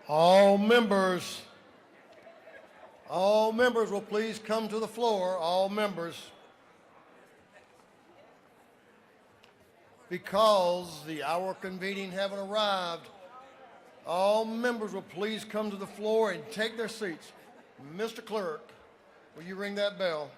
All members, all members will please come to the floor. All members. Because the hour of convening haven't arrived, all members will please come to the floor and take their seats. Mr. Clerk, will you ring that bell?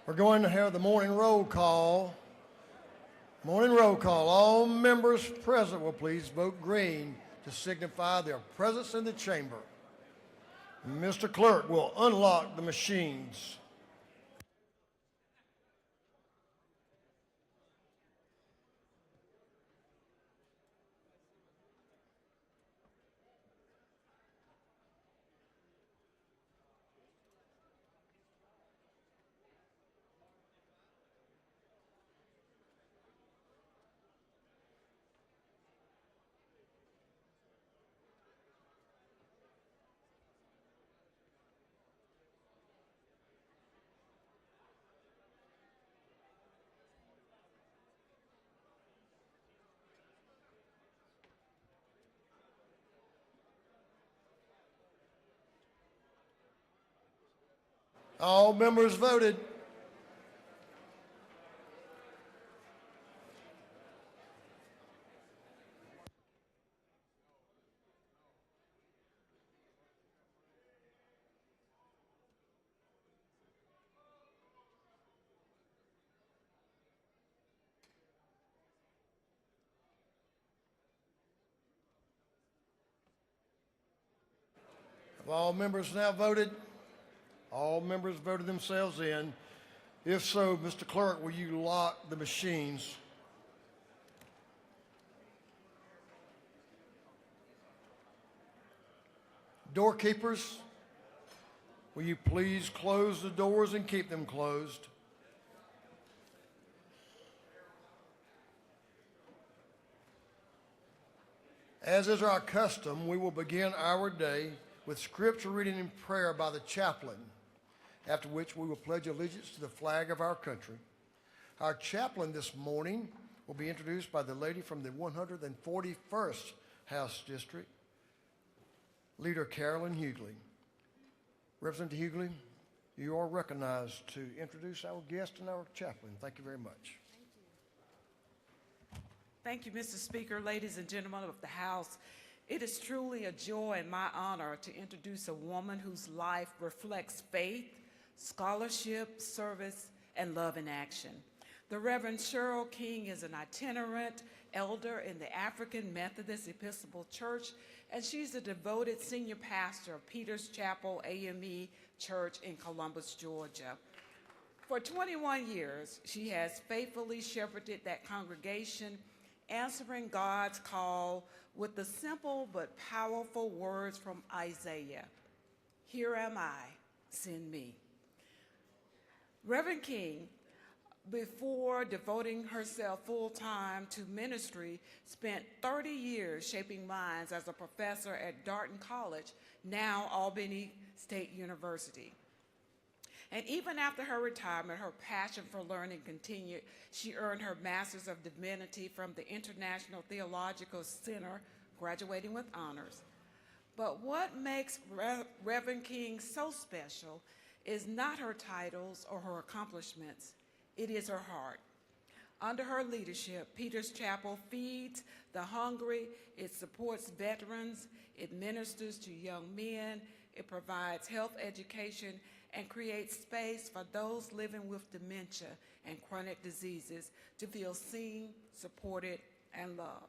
We're going to have the morning roll call. Morning roll call. All members present will please vote green to signify their presence in the chamber. Mr. Clerk will unlock the machines. All members voted. Have all members now voted? All members voted themselves in. If so, Mr. Clerk, will you lock the machines? Doorkeepers, will you please close the doors and keep them closed? As is our custom, we will begin our day with scripture reading and prayer by the chaplain, after which we will pledge allegiance to the flag of our country. Our chaplain this morning will be introduced by the lady from the 141st House District, Leader Carolyn Hughley. Representative Hughley, you are recognized to introduce our guest and our chaplain. Thank you very much. Thank you, Mr. Speaker, ladies and gentlemen of the House. It is truly a joy and my honor to introduce a woman whose life reflects faith, scholarship, service, and love in action. The Reverend Cheryl King is an itinerant elder in the African Methodist Episcopal Church, and she's a devoted senior pastor of Peter's Chapel AME Church in Columbus, Georgia. For 21 years, she has faithfully shepherded that congregation, answering God's call with the simple but powerful words from Isaiah, "Here am I, send me." Reverend King, before devoting herself full-time to ministry, spent 30 years shaping minds as a professor at Darton College, now Albany State University. And even after her retirement, her passion for learning continued. She earned her Master's of Divinity from the International Theological Center, graduating with honors. But what makes Reverend King so special is not her titles or her accomplishments. It is her heart. Under her leadership, Peter's Chapel feeds the hungry, it supports veterans, it ministers to young men, it provides health education, and creates space for those living with dementia and chronic diseases to feel seen, supported, and loved.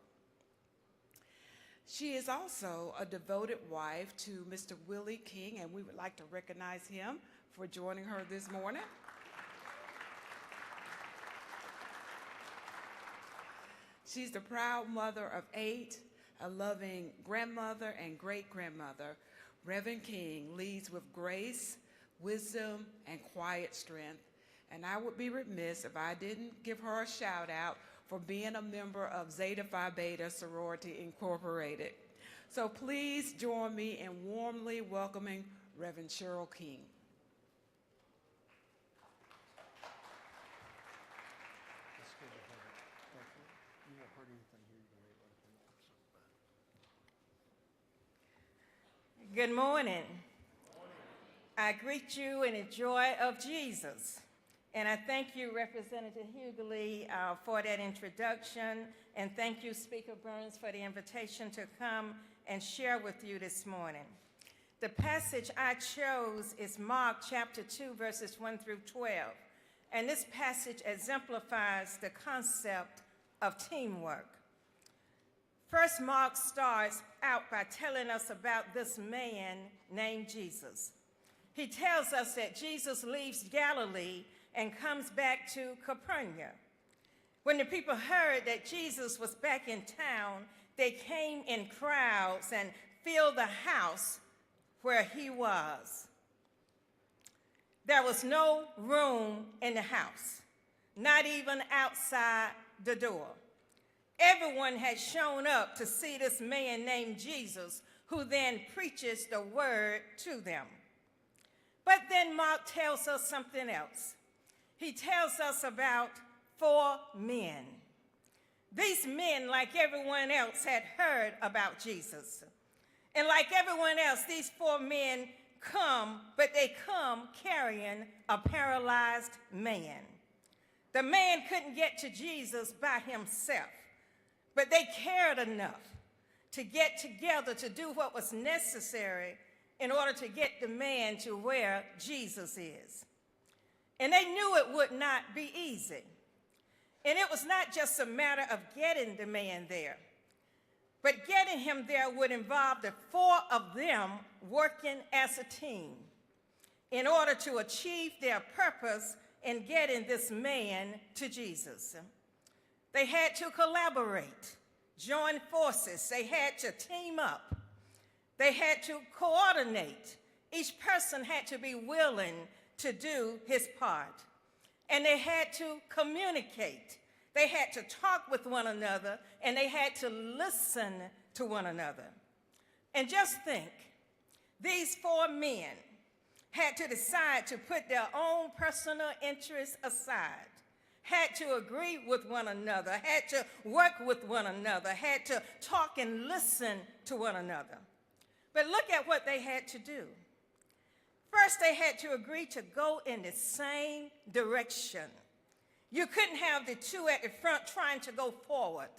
She is also a devoted wife to Mr. Willie King, and we would like to recognize him for joining her this morning. She's the proud mother of 8, a loving grandmother and great-grandmother. Reverend King leads with grace, wisdom, and quiet strength. And I would be remiss if I didn't give her a shout out for being a member of Zeta Phi Beta Sorority Incorporated. So please join me in warmly welcoming Reverend Cheryl King. Good morning. I greet you in the joy of Jesus. And I thank you, Representative Hughley, for that introduction. And thank you, Speaker Burns, for the invitation to come and share with you this morning. The passage I chose is Mark chapter 2, verses 1 through 12. And this passage exemplifies the concept of teamwork. First, Mark starts out by telling us about this man named Jesus. He tells us that Jesus leaves Galilee and comes back to Capernaum. When the people heard that Jesus was back in town, they came in crowds and filled the house where he was. There was no room in the house, not even outside the door. Everyone had shown up to see this man named Jesus, who then preaches the word to them. But then Mark tells us something else. He tells us about 4 men. These men, like everyone else, had heard about Jesus. And like everyone else, these 4 men come, but they come carrying a paralyzed man. The man couldn't get to Jesus by himself, but they cared enough to get together to do what was necessary in order to get the man to where Jesus is. And they knew it would not be easy. And it was not just a matter of getting the man there, but getting him there would involve the 4 of them working as a team in order to achieve their purpose in getting this man to Jesus. They had to collaborate, join forces. They had to team up. They had to coordinate. Each person had to be willing to do his part. And they had to communicate. They had to talk with one another, and they had to listen to one another. And just think, these 4 men had to decide to put their own personal interests aside, had to agree with one another, had to work with one another, had to talk and listen to one another. But look at what they had to do. First, they had to agree to go in the same direction. You couldn't have the 2 at the front trying to go forward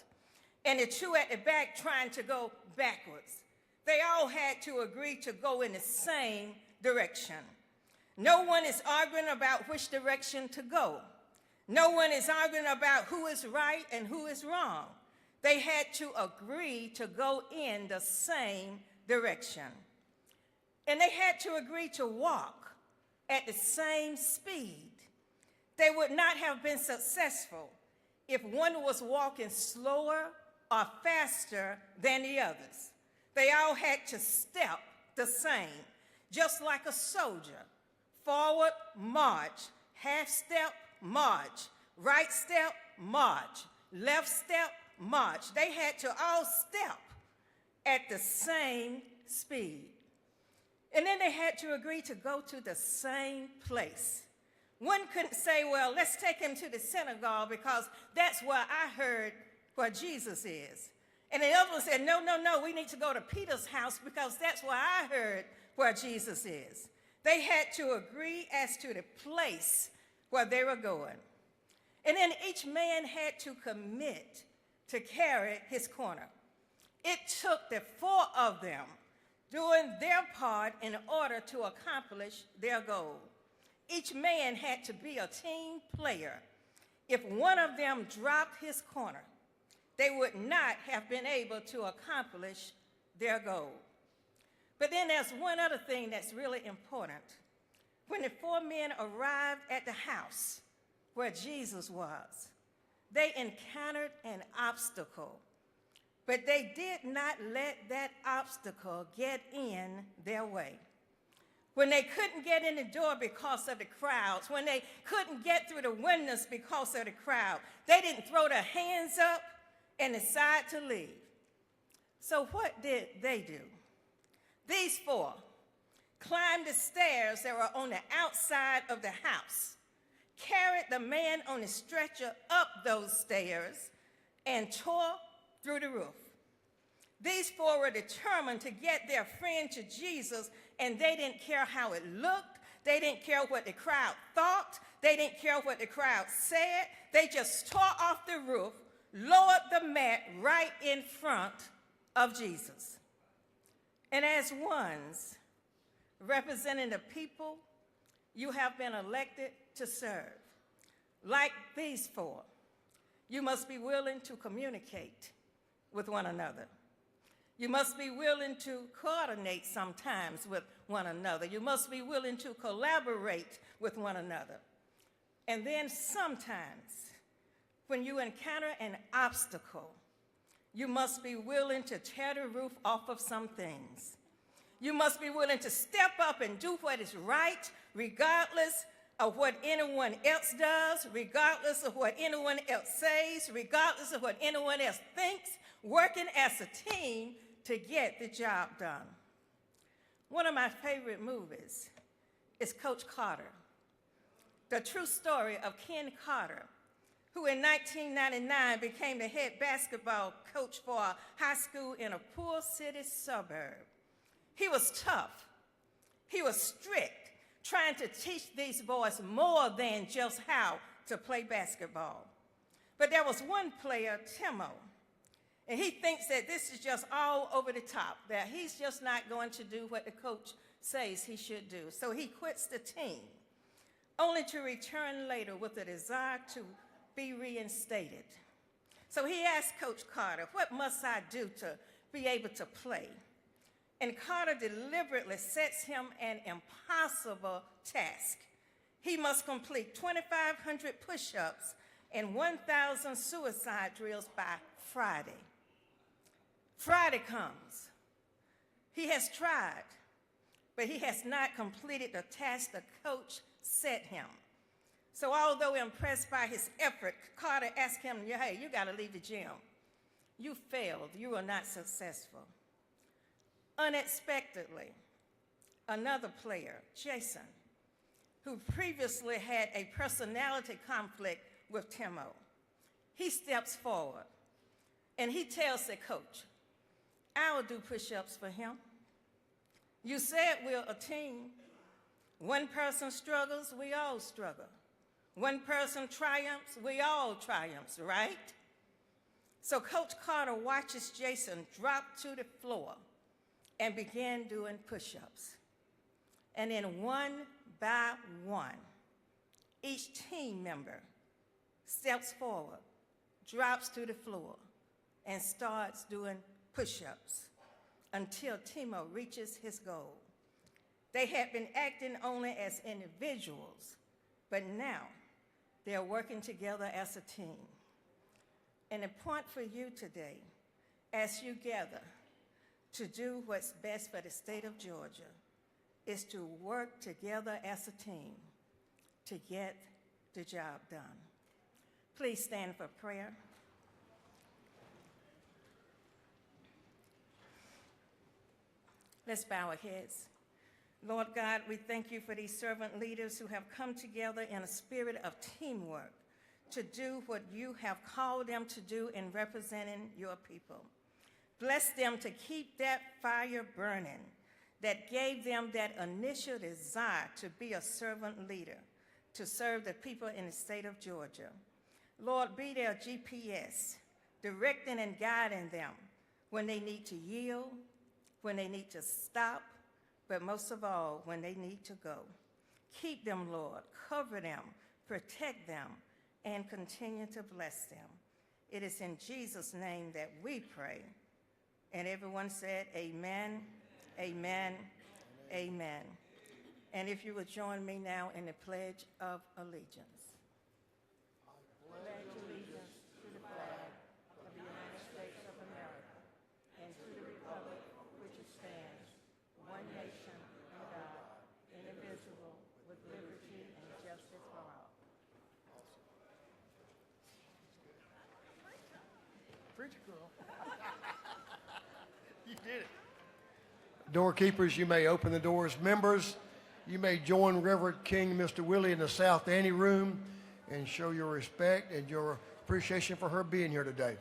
and the 2 at the back trying to go backwards. They all had to agree to go in the same direction. No one is arguing about which direction to go. No one is arguing about who is right and who is wrong. They had to agree to go in the same direction. And they had to agree to walk at the same speed. They would not have been successful if one was walking slower or faster than the others. They all had to step the same, just like a soldier. Forward, march, half step, march, right step, march, left step, march. They had to all step at the same speed. And then they had to agree to go to the same place. One couldn't say, well, let's take him to the synagogue because that's where I heard where Jesus is. And the other one said, no, we need to go to Peter's house because that's where I heard where Jesus is. They had to agree as to the place where they were going. And then each man had to commit to carry his corner. It took the four of them doing their part in order to accomplish their goal. Each man had to be a team player. If one of them dropped his corner, they would not have been able to accomplish their goal. But then there's one other thing that's really important. When the four men arrived at the house where Jesus was, they encountered an obstacle, but they did not let that obstacle get in their way. When they couldn't get in the door because of the crowds, when they couldn't get through the windows because of the crowd, they didn't throw their hands up and decide to leave. So what did they do? These four climbed the stairs that were on the outside of the house, carried the man on the stretcher up those stairs, and tore through the roof. These four were determined to get their friend to Jesus, and they didn't care how it looked. They didn't care what the crowd thought. They didn't care what the crowd said. They just tore off the roof, lowered the mat right in front of Jesus. And as ones representing the people you have been elected to serve, like these four, you must be willing to communicate with one another. You must be willing to coordinate sometimes with one another. You must be willing to collaborate with one another. And then sometimes, when you encounter an obstacle, you must be willing to tear the roof off of some things. You must be willing to step up and do what is right, regardless of what anyone else does, regardless of what anyone else says, regardless of what anyone else thinks, working as a team to get the job done. One of my favorite movies is Coach Carter, the true story of Ken Carter, who in 1999 became the head basketball coach for a high school in a poor city suburb. He was tough. He was strict, trying to teach these boys more than just how to play basketball. But there was one player, Timo, and he thinks that this is just all over the top, that he's just not going to do what the coach says he should do. So he quits the team, only to return later with a desire to be reinstated. So he asked Coach Carter, what must I do to be able to play? And Carter deliberately sets him an impossible task. He must complete 2,500 push-ups and 1,000 suicide drills by Friday. Friday comes. He has tried, but he has not completed the task the coach set him. So although impressed by his effort, Carter asked him, hey, you got to leave the gym. You failed. You were not successful. Unexpectedly, another player, Jason, who previously had a personality conflict with Timo, he steps forward and he tells the coach, I will do push-ups for him. You said we're a team. One person struggles, we all struggle. One person triumphs, we all triumphs, right? So Coach Carter watches Jason drop to the floor and began doing push-ups. And then one by one, each team member steps forward, drops to the floor, and starts doing push-ups until Timo reaches his goal. They had been acting only as individuals, but now they're working together as a team. And the point for you today, as you gather to do what's best for the state of Georgia, is to work together as a team to get the job done. Please stand for prayer. Let's bow our heads. Lord God, we thank you for these servant leaders who have come together in a spirit of teamwork to do what you have called them to do in representing your people. Bless them to keep that fire burning that gave them that initial desire to be a servant leader, to serve the people in the state of Georgia. Lord, be their GPS, directing and guiding them when they need to yield, when they need to stop, but most of all, when they need to go. Keep them, Lord, cover them, protect them, and continue to bless them. It is in Jesus' name that we pray. And everyone said, amen, amen, amen. And if you would join me now in the Pledge of Allegiance. I pledge allegiance to the flag of the United States of America and to the republic which it stands, one nation, under God, indivisible, with liberty and justice for all. Preach it, girl. You did it. Doorkeepers, you may open the doors. Members, you may join Reverend King, Mr. Willie, in the South Ante room and show your respect and your appreciation for her being here today.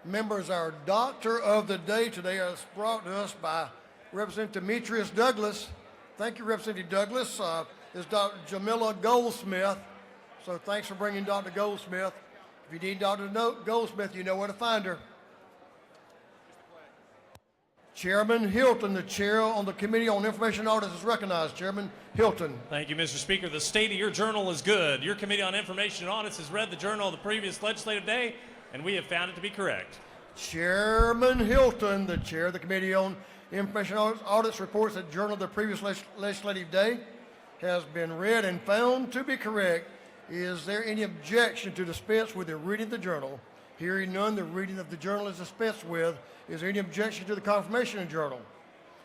Members, our doctor of the day today is brought to us by Representative Demetrius Douglas. Thank you, Representative Douglas. Is Dr. Jamila Goldsmith. So thanks for bringing Dr. Goldsmith. If you need Dr. Goldsmith, you know where to find her. Chairman Hilton, the chair on the Committee on Information Audits, is recognized. Chairman Hilton. Thank you, Mr. Speaker. The state of your journal is good. Your Committee on Information and Audits has read the journal of the previous legislative day, and we have found it to be correct. Chairman Hilton, the chair of the Committee on Information Audits, reports that the journal of the previous legislative day has been read and found to be correct. Is there any objection to dispense with the reading of the journal? Hearing none, the reading of the journal is dispensed with. Is there any objection to the confirmation of the journal?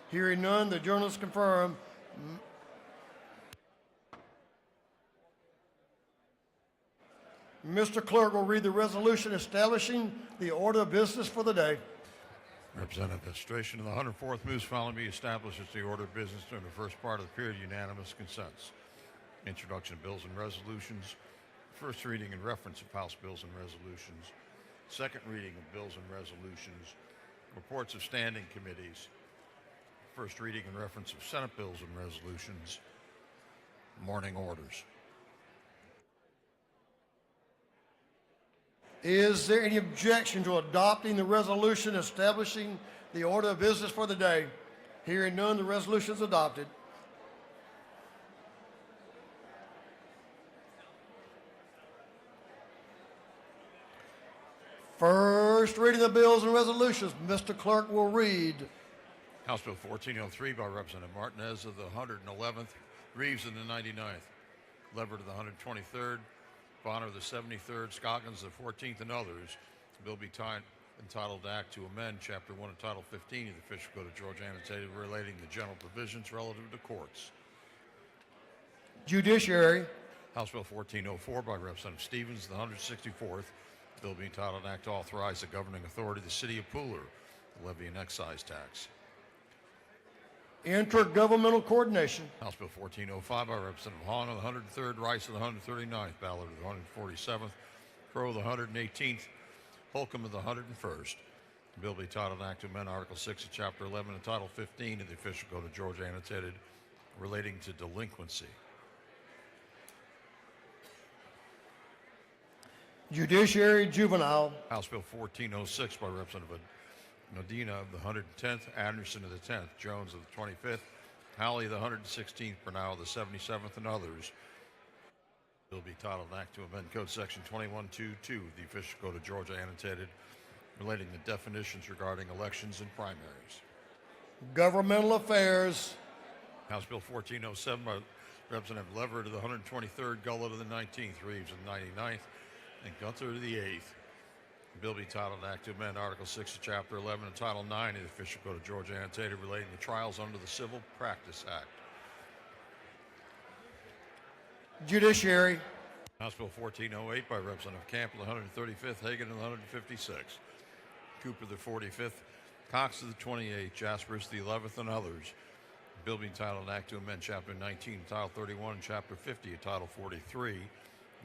Hearing none, the journal is confirmed. Mr. Clerk will read the resolution establishing the order of business for the day. Representative Administration of the 104th moves following be establishes the order of business during the first part of the period unanimous consents. Introduction of bills and resolutions. First reading and reference of House bills and resolutions. Second reading of bills and resolutions. Reports of standing committees. First reading and reference of Senate bills and resolutions. Morning orders. Is there any objection to adopting the resolution establishing the order of business for the day? Hearing none, the resolution is adopted. First reading of bills and resolutions. Mr. Clerk will read. House Bill 1403 by Representative Martinez of the 111th, Reeves of the 99th, Leverett of the 123rd, Bonner of the 73rd, Scoggins of the 14th, and others. The bill be entitled Act to Amend Chapter 1 and Title 15 of the Official Code of Georgia annotated relating to general provisions relative to courts. Judiciary. House Bill 1404 by Representative Stevens, the 164th. Bill being titled Act to Authorize the Governing Authority of the City of Pooler to levy an excise tax. Intergovernmental coordination. House Bill 1405 by Representative Hahn of the 103rd, Rice of the 139th, Ballard of the 147th, Crow of the 118th, Holcomb of the 101st. The bill be titled Act to Amend Article 6 of Chapter 11 and Title 15 of the Official Code of Georgia annotated relating to delinquency. Judiciary, juvenile. House Bill 1406 by Representative Medina of the 110th, Anderson of the 10th, Jones of the 25th, Howley of the 116th, Bernal of the 77th, and others. Bill be titled Act to Amend Code Section 2122 of the Official Code of Georgia annotated relating to definitions regarding elections and primaries. Governmental affairs. House Bill 1407 by Representative Leverett of the 123rd, Gullett of the 19th, Reeves of the 99th, and Gunther of the 8th. The bill be titled Act to Amend Article 6 of Chapter 11 and Title 9 of the Official Code of Georgia annotated relating to trials under the Civil Practice Act. Judiciary. House Bill 1408 by Representative Camp of the 135th, Hagan of the 156th, Cooper of the 45th, Cox of the 28th, Jaspers the 11th, and others. The bill being titled Act to Amend Chapter 19, Title 31, and Chapter 50 of Title 43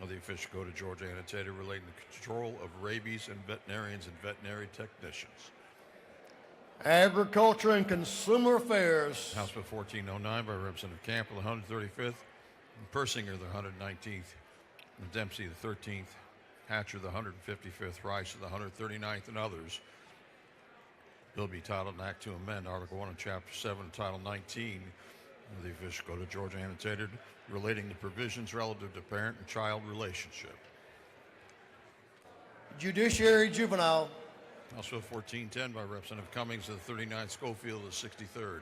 of the Official Code of Georgia annotated relating to control of rabies and veterinarians and veterinary technicians. Agriculture and Consumer Affairs. House Bill 1409 by Representative Camp of the 135th, Persinger of the 119th, and Dempsey the 13th, Hatcher the 155th, Rice of the 139th, and others. Bill be titled Act to Amend Article 1 of Chapter 7 Title 19 of the Official Code of Georgia annotated relating to provisions relative to parent and child relationship. Judiciary, juvenile. House Bill 1410 by Representative Cummings of the 39th, Schofield of the 63rd,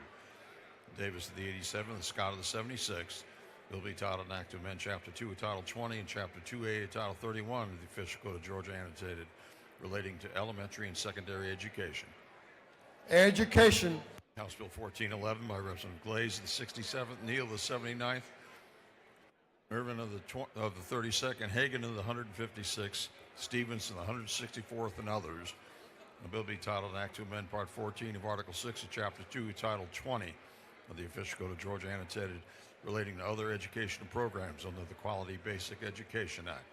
Davis of the 87th, and Scott of the 76th. Bill be titled Act to Amend Chapter 2 of Title 20 and Chapter 2A of Title 31 of the Official Code of Georgia annotated relating to elementary and secondary education. Education. House Bill 1411 by Representative Glaze of the 67th, Neal of the 79th, Irvin of the 32nd, Hagan of the 156th, Stevens of the 164th, and others. The bill be titled Act to Amend Part 14 of Article 6 of Chapter 2 of Title 20 of the Official Code of Georgia annotated relating to other educational programs under the Quality Basic Education Act.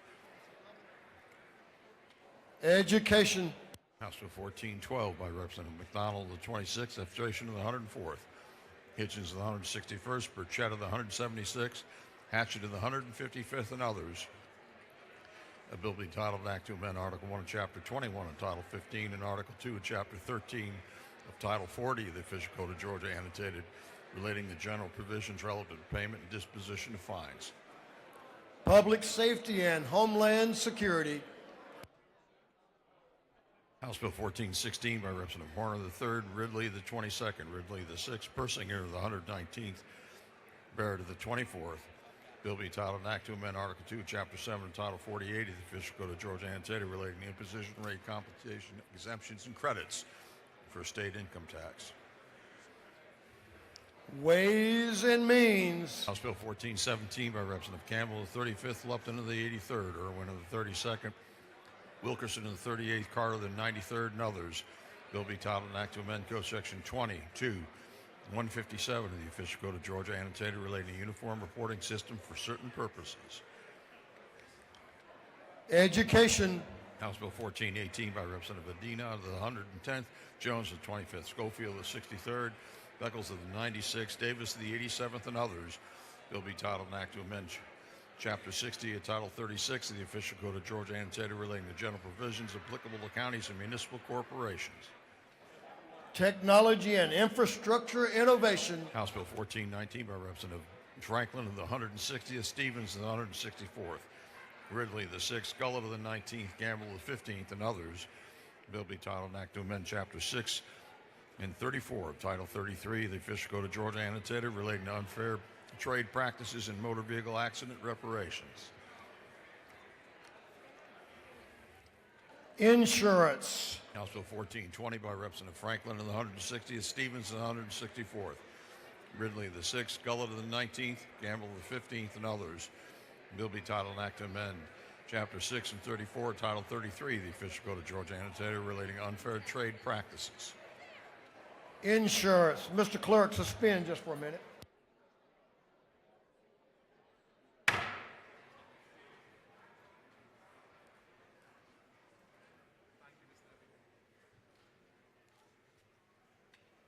Education. House Bill 1412 by Representative McDonald of the 26th, Efstration of the 104th, Hitchens of the 161st, Burchett of the 176th, Hatchett of the 155th, and others. A bill be titled Act to Amend Article 1 of Chapter 21 of Title 15 and Article 2 of Chapter 13 of Title 40 of the Official Code of Georgia annotated relating to general provisions relative to payment and disposition of fines. Public safety and homeland security. House Bill 1416 by Representative Horner III, Ridley the 22nd, Ridley the 6th, Persinger of the 119th, Barrett of the 24th. Bill be titled Act to Amend Article 2, Chapter 7, and Title 48 of the Official Code of Georgia annotated relating to imposition rate, compensation, exemptions, and credits for state income tax. Ways and Means. House Bill 1417 by Representative Campbell of the 35th, Lupton of the 83rd, Irwin of the 32nd, Wilkerson of the 38th, Carter of the 93rd, and others. Bill be titled Act to Amend Code Section 22, 157 of the Official Code of Georgia annotated relating to uniform reporting system for certain purposes. Education. House Bill 1418 by Representative Medina of the 110th, Jones of the 25th, Schofield of the 63rd, Beckles of the 96th, Davis of the 87th, and others. Bill be titled Act to Amend Chapter 60 of Title 36 of the Official Code of Georgia annotated relating to general provisions applicable to counties and municipal corporations. Technology and Infrastructure Innovation. House Bill 1419 by Representative Franklin of the 160th, Stevens of the 164th, Ridley the 6th, Gullett of the 19th, Gamble of the 15th, and others. Bill be titled Act to Amend Chapter 6 and 34 of Title 33 of the Official Code of Georgia annotated relating to unfair trade practices in motor vehicle accident reparations. Insurance. House Bill 1420 by Representative Franklin in the 160th, Stevens in the 164th, Ridley the 6th, Gullett of the 19th, Gamble the 15th, and others. Bill be titled an act to amend Chapter 6 and 34, Title 33, the official code of Georgia Annotated relating unfair trade practices. Insurance. Mr. Clerk, suspend just for a minute.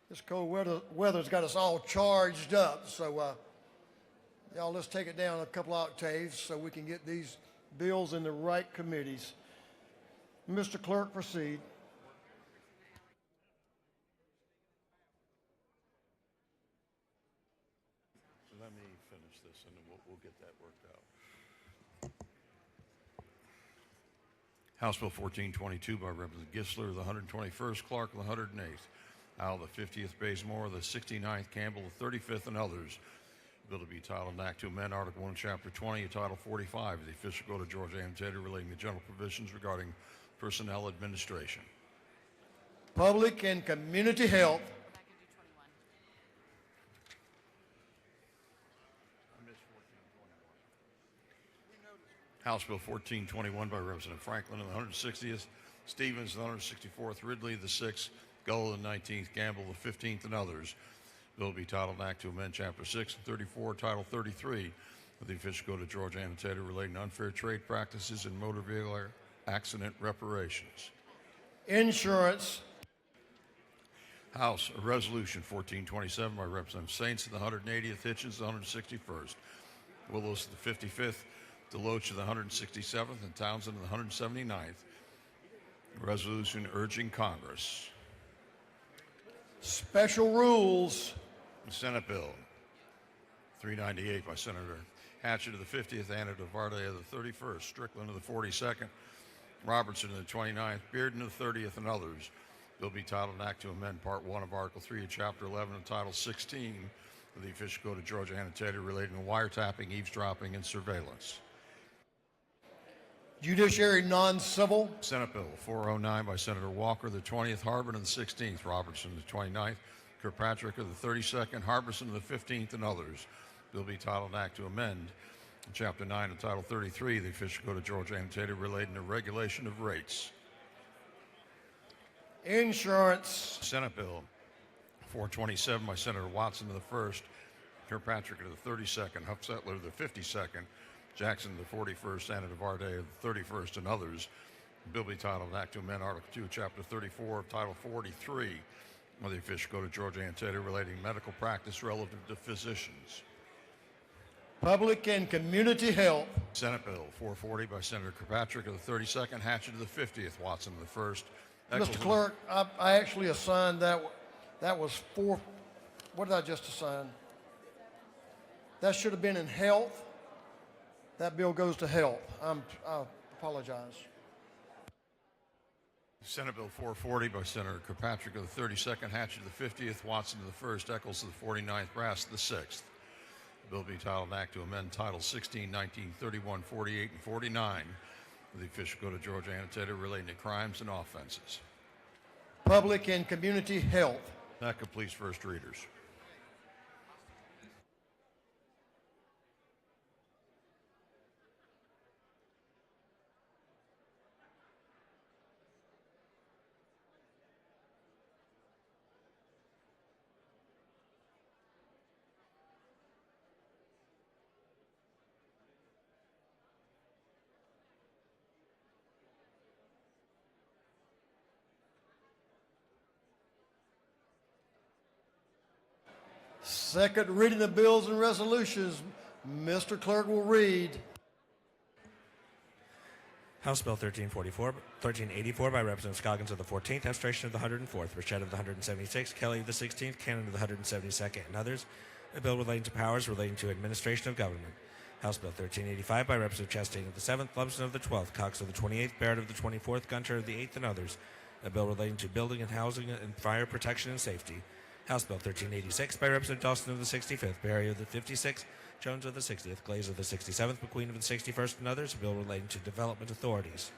This cold weather's got us all charged up, so y'all, let's take it down a couple octaves so we can get these bills in the right committees. Mr. Clerk, proceed. So let me finish this and then we'll get that worked out. House Bill 1422 by Representative Gisler of the 121st, Clark of the 108th, Al the 50th, Bazemore the 69th, Campbell the 35th, and others. Bill to be titled an act to amend Article 1, Chapter 20, Title 45 of the official code of Georgia Annotated relating to general provisions regarding personnel administration. Public and community health. House Bill 1421 by Representative Franklin in the 160th, Stevens in the 164th, Ridley the 6th, Gull the 19th, Gamble the 15th, and others. Bill will be titled an act to amend Chapter 6 and 34, Title 33 of the official code of Georgia Annotated relating to unfair trade practices in motor vehicle accident reparations. Insurance. House, a resolution 1427 by Representative Saints of the 180th, Hitchens the 161st, Willows the 55th, Deloach of the 167th, and Townsend of the 179th. A resolution urging Congress. Special rules. Senate Bill 398 by Senator Hatchett of the 50th, Anna DeVarde of the 31st, Strickland of the 42nd, Robertson of the 29th, Bearden of the 30th, and others. Bill be titled an act to amend Part 1 of Article 3 of Chapter 11 of Title 16 of the official code of Georgia Annotated relating to wiretapping, eavesdropping, and surveillance. Judiciary non-civil. Senate Bill 409 by Senator Walker of the 20th, Harbin of the 16th, Robertson of the 29th, Kirkpatrick of the 32nd, Harbison of the 15th, and others. Bill be titled an act to amend Chapter 9 of Title 33 of the official code of Georgia Annotated relating to regulation of rates. Insurance. Senate Bill 427 by Senator Watson of the 1st, Kirkpatrick of the 32nd, Huffsettler of the 52nd, Jackson of the 41st, Anna DeVarde of the 31st, and others. Bill be titled an act to amend Article 2, Chapter 34 of Title 43 of the official code of Georgia Annotated relating medical practice relative to physicians. Public and community health. Senate Bill 440 by Senator Kirkpatrick of the 32nd, Hatchett of the 50th, Watson of the 1st. Mr. Clerk, I actually assigned that. That was four. What did I just assign? That should have been in health. That bill goes to health. I apologize. Senate Bill 440 by Senator Kirkpatrick of the 32nd, Hatchett of the 50th, Watson of the 1st, Eccles of the 49th, Brass of the 6th. The bill be titled an act to amend Title 16, 19, 31, 48, and 49 of the official code of Georgia Annotated relating to crimes and offenses. Public and community health. That completes first readers. Second reading of bills and resolutions. Mr. Clerk will read. House Bill 1384 by Representative Scoggins of the 14th, Abstention of the 104th, Burchett of the 176th, Kelly of the 16th, Cannon of the 172nd, and others. A bill relating to powers relating to administration of government. House Bill 1385 by Representative Chastain of the 7th, Lumsden of the 12th, Cox of the 28th, Barrett of the 24th, Gunter of the 8th, and others. A bill relating to building and housing and fire protection and safety. House Bill 1386 by Representative Dawson of the 65th, Barry of the 56th, Jones of the 60th, Glaze of the 67th, McQueen of the 61st, and others. A bill relating to development authorities.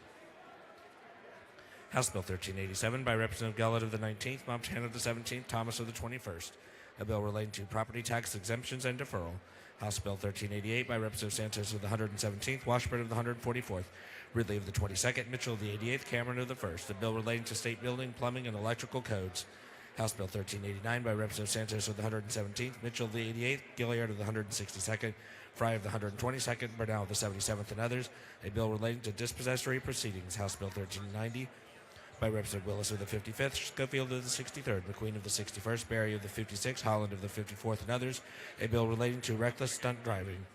House Bill 1387 by Representative Gullett of the 19th, Montana of the 17th, Thomas of the 21st. A bill relating to property tax exemptions and deferral. House Bill 1388 by Representative Santos of the 117th, Washburn of the 144th, Ridley of the 22nd, Mitchell of the 88th, Cameron of the 1st. A bill relating to state building, plumbing, and electrical codes. House Bill 1389 by Representative Santos of the 117th, Mitchell of the 88th, Gilliard of the 162nd, Fry of the 122nd, Burnell of the 77th, and others. A bill relating to dispossessory proceedings. House Bill 1390 by Representative Willis of the 55th, Schofield of the 63rd, McQueen of the 61st, Barry of the 56th, Holland of the 54th, and others. A bill relating to reckless stunt driving.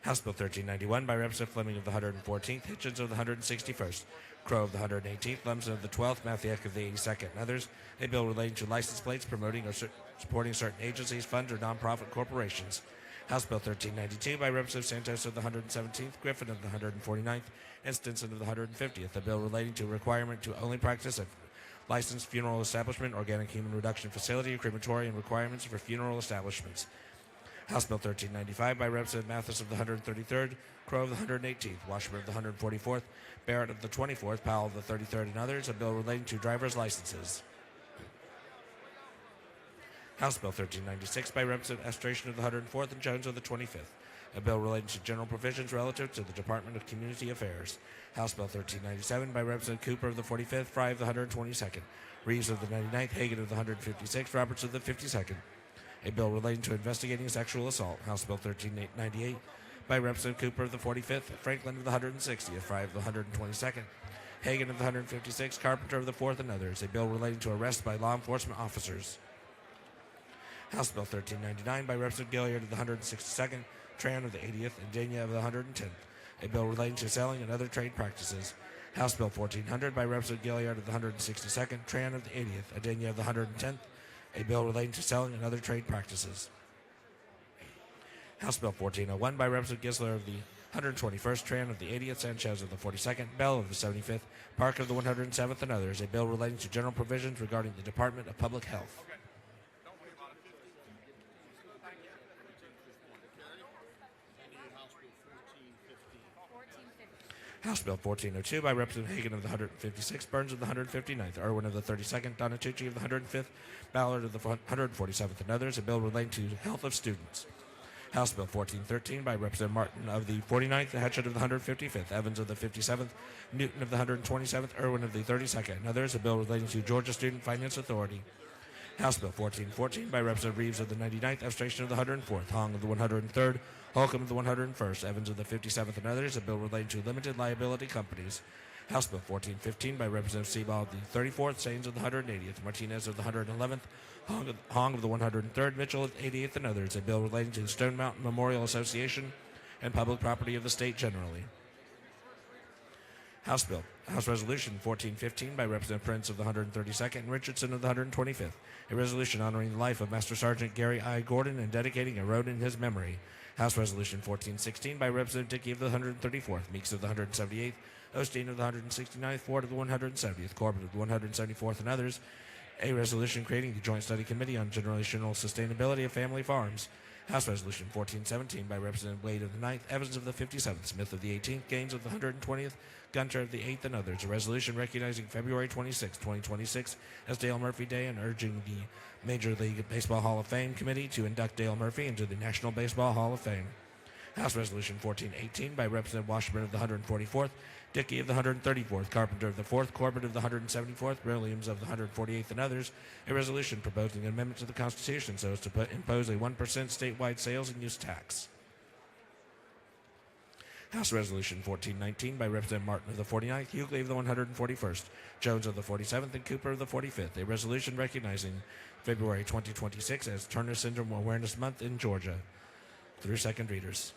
House Bill 1391 by Representative Fleming of the 114th, Hitchens of the 161st, Crow of the 118th, Lumsden of the 12th, Mathiek of the 82nd, and others. A bill relating to license plates promoting or supporting certain agencies, funds, or nonprofit corporations. House Bill 1392 by Representative Santos of the 117th, Griffin of the 149th, and Stinson of the 150th. A bill relating to a requirement to only practice at licensed funeral establishment, organic human reduction facility, crematory, requirements for funeral establishments. House Bill 1395 by Representative Mathis of the 133rd, Crow of the 118th, Washburn of the 144th, Barrett of the 24th, Powell of the 33rd, and others. A bill relating to driver's licenses. House Bill 1396 by Representative Estration of the 104th and Jones of the 25th. A bill relating to general provisions relative to the Department of Community Affairs. House Bill 1397 by Representative Cooper of the 45th, Fry of the 122nd, Reeves of the 99th, Hagan of the 156th, Roberts of the 52nd. A bill relating to investigating sexual assault. House Bill 1398 by Representative Cooper of the 45th, Franklin of the 160th, Fry of the 122nd, Hagan of the 156th, Carpenter of the 4th, and others. A bill relating to arrest by law enforcement officers. House Bill 1399 by Representative Gilliard of the 162nd, Tran of the 80th, and Dania of the 110th. A bill relating to selling and other trade practices. House Bill 1400 by Representative Gilliard of the 162nd, Tran of the 80th, Adenia of the 110th. A bill relating to selling and other trade practices. House Bill 1401 by Representative Gisler of the 121st, Tran of the 80th, Sanchez of the 42nd, Bell of the 75th, Park of the 107th, and others. A bill relating to general provisions regarding the Department of Public Health. House Bill 1402 by Representative Hagan of the 156th, Burns of the 159th, Irwin of the 32nd, Donatucci of the 105th, Ballard of the 147th, and others. A bill relating to health of students. House Bill 1413 by Representative Martin of the 49th, Hatchett of the 155th, Evans of the 57th, Newton of the 127th, Irwin of the 32nd, and others. A bill relating to Georgia Student Finance Authority. House Bill 1414 by Representative Reeves of the 99th, Abstention of the 104th, Hong of the 103rd, Holcomb of the 101st, Evans of the 57th, and others. A bill relating to limited liability companies. House Bill 1415 by Representative Seabaugh of the 34th, Sains of the 180th, Martinez of the 111th, Hong of the 103rd, Mitchell of the 88th, and others. A bill relating to the Stone Mountain Memorial Association and public property of the state generally. House Resolution 1415 by Representative Prince of the 132nd and Richardson of the 125th. A resolution honoring the life of Master Sergeant Gary I. Gordon and dedicating a road in his memory. House Resolution 1416 by Representative Dickey of the 134th, Meeks of the 178th, Osteen of the 169th, Ford of the 170th, Corbett of the 174th, and others. A resolution creating the Joint Study Committee on Generational Sustainability of Family Farms. House Resolution 1417 by Representative Wade of the 9th, Evans of the 57th, Smith of the 18th, Gaines of the 120th, Gunter of the 8th, and others. A resolution recognizing February 26, 2026 as Dale Murphy Day and urging the Major League Baseball Hall of Fame Committee to induct Dale Murphy into the National Baseball Hall of Fame. House Resolution 1418 by Representative Washburn of the 144th, Dickey of the 134th, Carpenter of the 4th, Corbett of the 174th, Williams of the 148th, and others. A resolution proposing an amendment to the Constitution so as to impose a 1% statewide sales and use tax. House Resolution 1419 by Representative Martin of the 49th, Hughley of the 141st, Jones of the 47th, and Cooper of the 45th. A resolution recognizing February 2026 as Turner Syndrome Awareness Month in Georgia. Through second readers.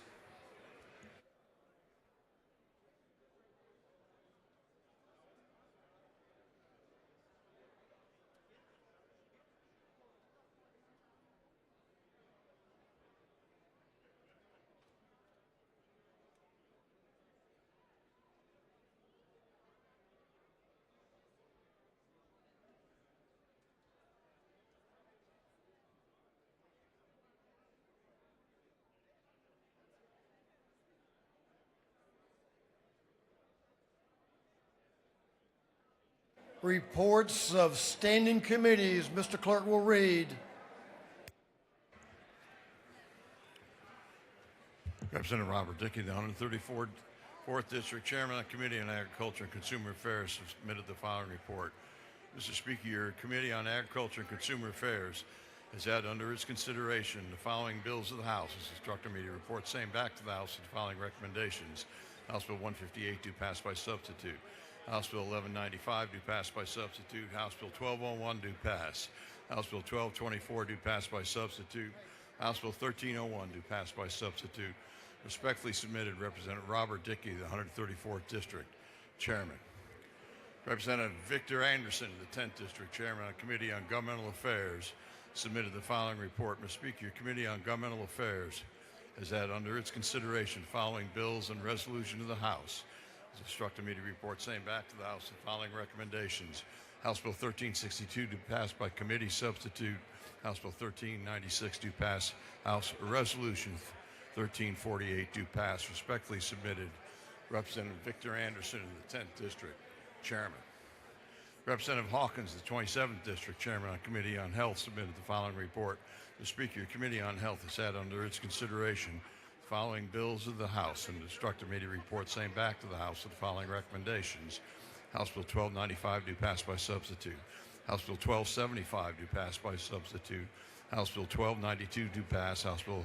Reports of standing committees, Mr. Clerk will read. Representative Robert Dickey, the 134th District Chairman of the Committee on Agriculture and Consumer Affairs, submitted the following report. Mr. Speaker, your Committee on Agriculture and Consumer Affairs has had under its consideration the following bills of the House. As instructed me to report same back to the House with the following recommendations. House Bill 158 do pass by substitute. House Bill 1195 do pass by substitute. House Bill 1201 do pass. House Bill 1224 do pass by substitute. House Bill 1301 do pass by substitute. Respectfully submitted, Representative Robert Dickey, the 134th District Chairman. Representative Victor Anderson, the 10th District Chairman of the Committee on Governmental Affairs, submitted the following report. Mr. Speaker, your Committee on Governmental Affairs has had under its consideration following bills and resolution of the House. Has instructed me to report same back to the House the following recommendations. House Bill 1362 do pass by committee substitute. House Bill 1396 do pass. House Resolution 1348 do pass. Respectfully submitted, Representative Victor Anderson of the 10th District Chairman. Representative Hawkins, the 27th District Chairman on Committee on Health, submitted the following report. Mr. Speaker, your Committee on Health has had under its consideration the following bills of the House and instructed me to report same back to the House with the following recommendations. House Bill 1295 do pass by substitute. House Bill 1275 do pass by substitute. House Bill 1292 do pass. House Bill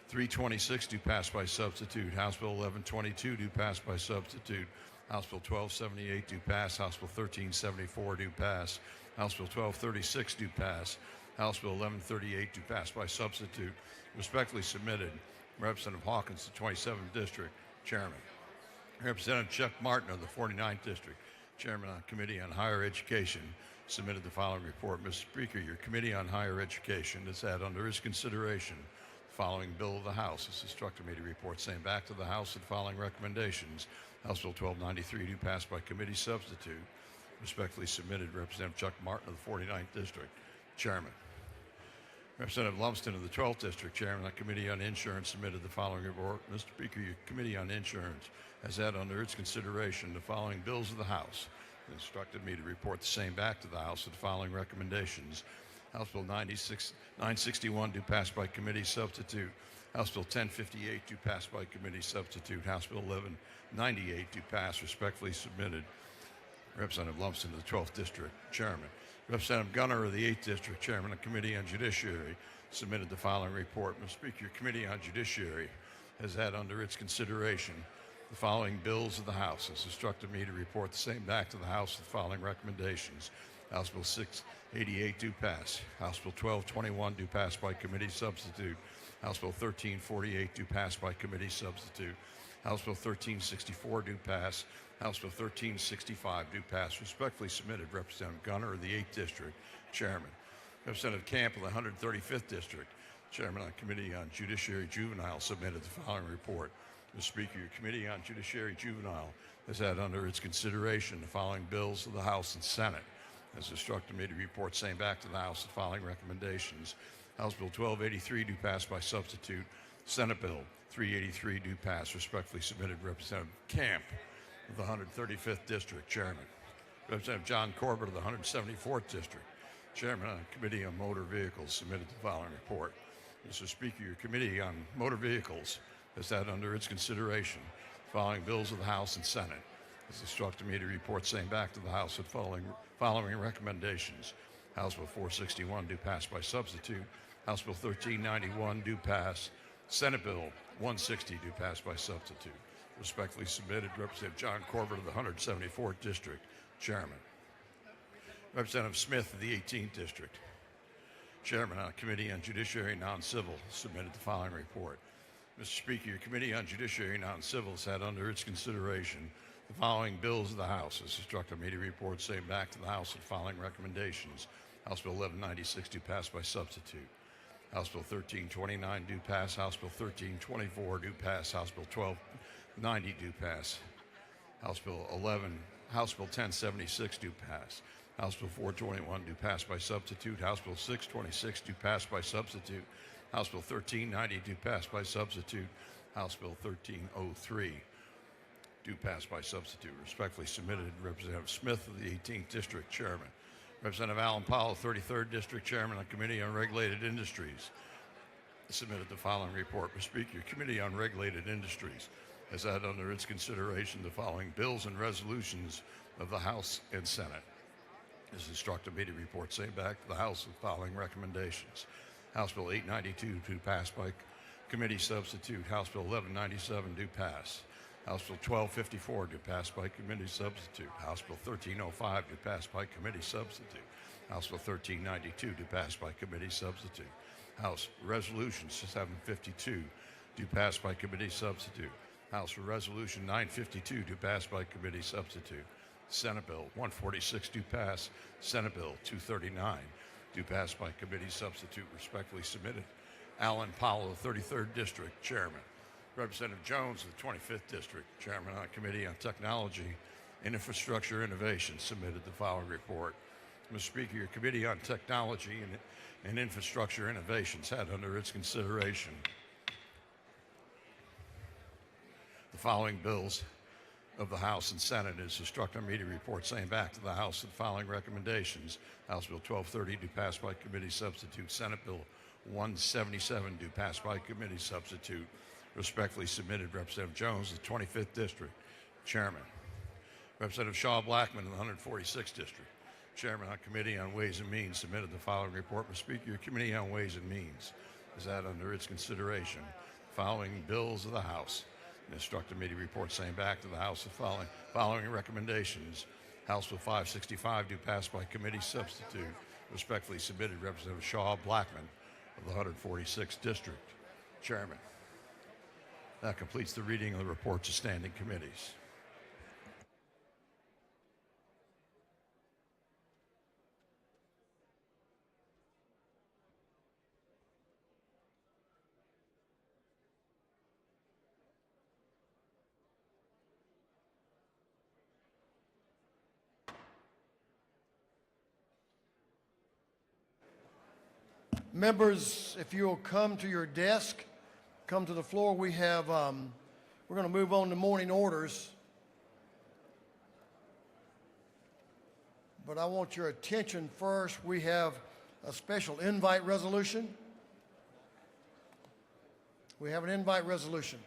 326 do pass by substitute. House Bill 1122 do pass by substitute. House Bill 1278 do pass. House Bill 1374 do pass. House Bill 1236 do pass. House Bill 1138 do pass by substitute. Respectfully submitted, Representative Hawkins, the 27th District Chairman. Representative Chuck Martin of the 49th District, Chairman of the Committee on Higher Education, submitted the following report. Mr. Speaker, your Committee on Higher Education has had under its consideration the following bill of the House. It's instructed me to report same back to the House with the following recommendations. House Bill 1293 do pass by committee substitute. Respectfully submitted, Representative Chuck Martin of the 49th District Chairman. Representative Lumsden of the 12th District Chairman of the Committee on Insurance submitted the following report. Mr. Speaker, your Committee on Insurance has had under its consideration the following bills of the House. It instructed me to report the same back to the House with the following recommendations. House Bill 961 do pass by committee substitute. House Bill 1058 do pass by committee substitute. House Bill 1198 do pass. Respectfully submitted, Representative Lumsden of the 12th District Chairman. Representative Gunner of the 8th District Chairman of the Committee on Judiciary submitted the following report. Mr. Speaker, your Committee on Judiciary has had under its consideration the following bills of the House. It's instructed me to report the same back to the House with the following recommendations. House Bill 688 do pass. House Bill 1221 do pass by committee substitute. House Bill 1348 do pass by committee substitute. House Bill 1364 do pass. House Bill 1365 do pass. Respectfully submitted, Representative Gunner of the 8th District Chairman. Representative Camp of the 135th District Chairman of the Committee on Judiciary Juvenile submitted the following report. Mr. Speaker, your Committee on Judiciary Juvenile has had under its consideration the following bills of the House and Senate. Has instructed me to report same back to the House the following recommendations. House Bill 1283 do pass by substitute. Senate Bill 383 do pass. Respectfully submitted, Representative Camp of the 135th District Chairman. Representative John Corbett of the 174th District Chairman of the Committee on Motor Vehicles submitted the following report. Mr. Speaker, your Committee on Motor Vehicles has had under its consideration the following bills of the House and Senate. Has instructed me to report same back to the House with following recommendations. House Bill 461 do pass by substitute. House Bill 1391 do pass. Senate Bill 160 do pass by substitute. Respectfully submitted, Representative John Corbett of the 174th District Chairman. Representative Smith of the 18th District Chairman on the Committee on Judiciary and Non-Civil submitted the following report. Mr. Speaker, your Committee on Judiciary and Non-Civil has had under its consideration the following bills of the House. Has instructed me to report same back to the House with the following recommendations. House Bill 1196 do pass by substitute. House Bill 1329 do pass. House Bill 1324 do pass. House Bill 1290 do pass. House Bill 1076 do pass. House Bill 421 do pass by substitute. House Bill 626 do pass by substitute. House Bill 1390 do pass by substitute. House Bill 1303 do pass by substitute. Respectfully submitted, Representative Smith of the 18th District, Chairman. Representative Alan Powell, 33rd District, Chairman on Committee on Regulated Industries, submitted the following report. Mr. Speaker, your Committee on Regulated Industries has had under its consideration the following bills and resolutions of the House and Senate. Is instructed me to report same back to the House with the following recommendations. House Bill 892 to pass by committee substitute. House Bill 1197 do pass. House Bill 1254 do pass by committee substitute. House Bill 1305 do pass by committee substitute. House Bill 1392 do pass by committee substitute. House Resolution 752 do pass by committee substitute. House Resolution 952 do pass by committee substitute. Senate Bill 146 do pass. Senate Bill 239 do pass by committee substitute. Respectfully submitted. Alan Powell of the 33rd District, Chairman. Representative Jones of the 25th District, Chairman on Committee on Technology and Infrastructure Innovation, submitted the following report. Mr. Speaker, your Committee on Technology and Infrastructure Innovations had under its consideration the following bills of the House and Senate. Is instructed me to report same back to the House with the following recommendations. House Bill 1230 do pass by committee substitute. Senate Bill 177 do pass by committee substitute. Respectfully submitted, Representative Jones of the 25th District, Chairman. Representative Shaw Blackman of the 146th District, Chairman on Committee on Ways and Means, submitted the following report. Mr. Speaker, your Committee on Ways and Means has had under its consideration the following bills of the House and instructed me to report same back to the House with following recommendations. House Bill 565 do pass by committee substitute. Respectfully submitted, Representative Shaw Blackman of the 146th District, Chairman. That completes the reading of the reports of standing committees. Members, if you'll come to your desk, come to the floor. We have, we're going to move on to morning orders. But I want your attention first. We have a special invite resolution. We have an invite resolution.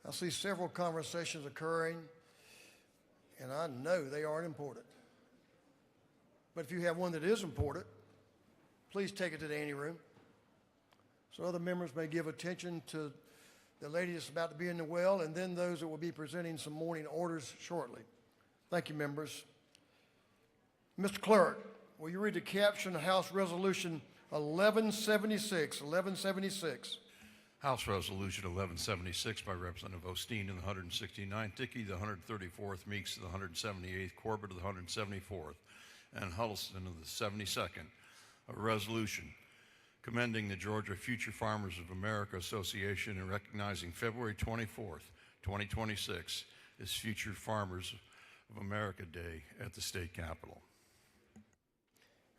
I see several conversations occurring, and I know they aren't important. But if you have one that is important, please take it to the anteroom so other members may give attention to the lady that's about to be in the well, and then those that will be presenting some morning orders shortly. Thank you, members. Mr. Clerk, will you read the caption of House Resolution 1176, 1176? House Resolution 1176 by Representative Osteen in the 169th, Dickey the 134th, Meeks of the 178th, Corbett of the 174th, and Huddleston of the 72nd. A resolution commending the Georgia Future Farmers of America Association and recognizing February 24th, 2026 as Future Farmers of America Day at the state capitol.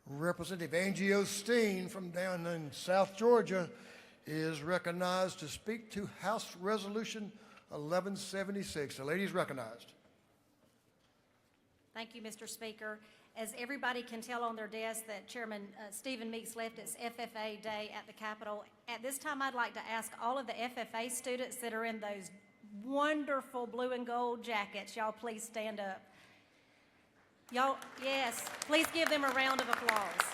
Representative Angie Osteen from down in South Georgia is recognized to speak to House Resolution 1176. The lady is recognized. Thank you, Mr. Speaker. As everybody can tell on their desk that Chairman Stephen Meeks left, it's FFA Day at the Capitol. At this time, I'd like to ask all of the FFA students that are in those wonderful blue and gold jackets, y'all please stand up. Y'all, yes, please give them a round of applause.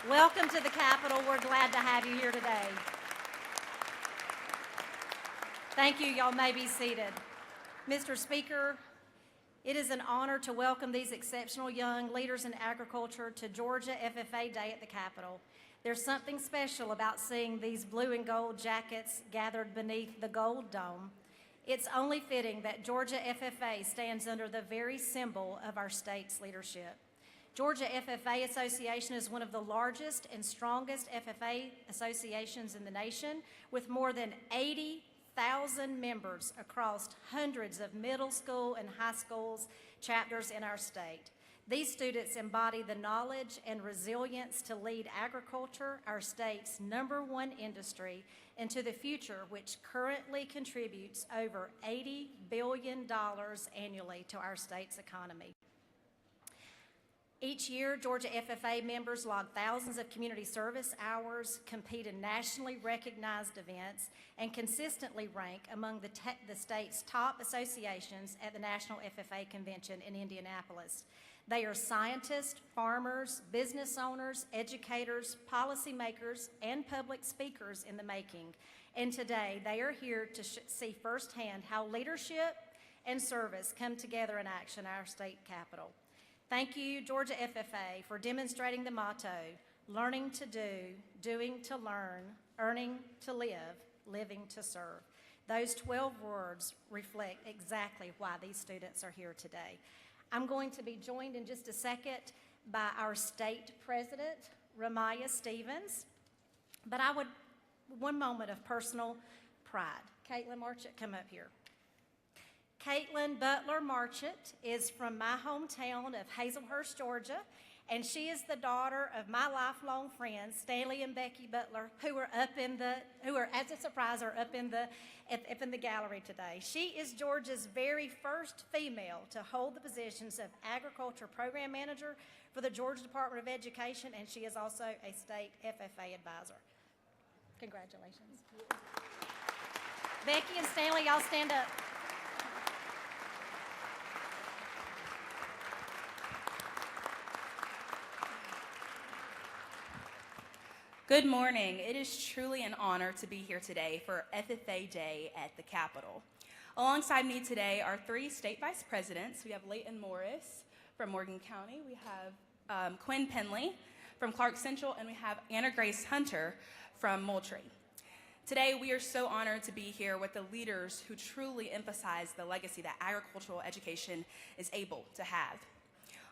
Welcome to the Capitol. We're glad to have you here today. Thank you. Y'all may be seated. Mr. Speaker, it is an honor to welcome these exceptional young leaders in agriculture to Georgia FFA Day at the Capitol. There's something special about seeing these blue and gold jackets gathered beneath the gold dome. It's only fitting that Georgia FFA stands under the very symbol of our state's leadership. Georgia FFA Association is one of the largest and strongest FFA associations in the nation, with more than 1,000 members across hundreds of middle school and high schools chapters in our state. These students embody the knowledge and resilience to lead agriculture, our state's #1 industry, into the future, which currently contributes over $80 billion annually to our state's economy. Each year, Georgia FFA members log thousands of community service hours, compete in nationally recognized events, and consistently rank among the state's top associations at the National FFA Convention in Indianapolis. They are scientists, farmers, business owners, educators, policymakers, and public speakers in the making. And today, they are here to see firsthand how leadership and service come together in action at our state capitol. Thank you, Georgia FFA, for demonstrating the motto, learning to do, doing to learn, earning to live, living to serve. Those 12 words reflect exactly why these students are here today. I'm going to be joined in just a second by our state president, Ramaya Stevens. But one moment of personal pride. Caitlin Marchant, come up here. Caitlin Butler Marchant is from my hometown of Hazelhurst, Georgia, and she is the daughter of my lifelong friends, Stanley and Becky Butler, who are as a surprise, up in the gallery today. She is Georgia's very first female to hold the positions of Agriculture Program Manager for the Georgia Department of Education, and she is also a state FFA advisor. Congratulations. Becky and Stanley, y'all stand up. Good morning. It is truly an honor to be here today for FFA Day at the Capitol. Alongside me today are 3 state vice presidents. We have Leighton Morris from Morgan County. We have Quinn Penley from Clark Central, and we have Anna Grace Hunter from Moultrie. Today, we are so honored to be here with the leaders who truly emphasize the legacy that agricultural education is able to have.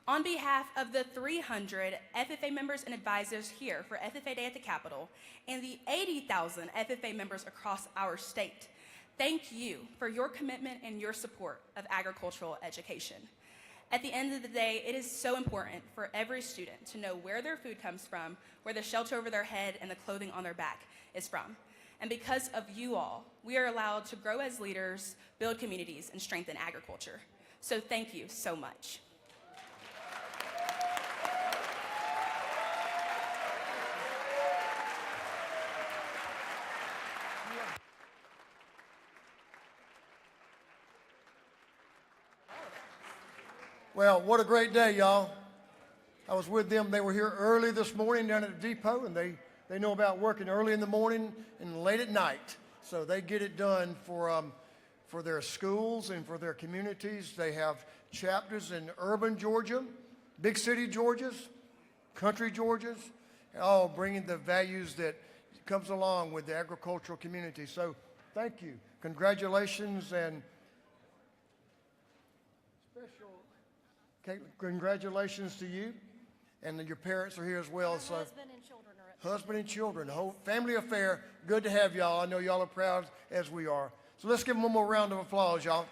On behalf of the 300 FFA members and advisors here for FFA Day at the Capitol and the 80,000 FFA members across our state, thank you for your commitment and your support of agricultural education. At the end of the day, it is so important for every student to know where their food comes from, where the shelter over their head and the clothing on their back is from. And because of you all, we are allowed to grow as leaders, build communities, and strengthen agriculture. So thank you so much. Well, what a great day, y'all. I was with them. They were here early this morning down at the depot, and they know about working early in the morning and late at night. So they get it done for their schools and for their communities. They have chapters in urban Georgia, big city Georgias, country Georgias, all bringing the values that comes along with the agricultural community. So thank you. Congratulations and congratulations to you, and your parents are here as well. So Husband and children are up. Husband and children, the whole family affair. Good to have y'all. I know y'all are proud as we are. So let's give them one more round of applause, y'all.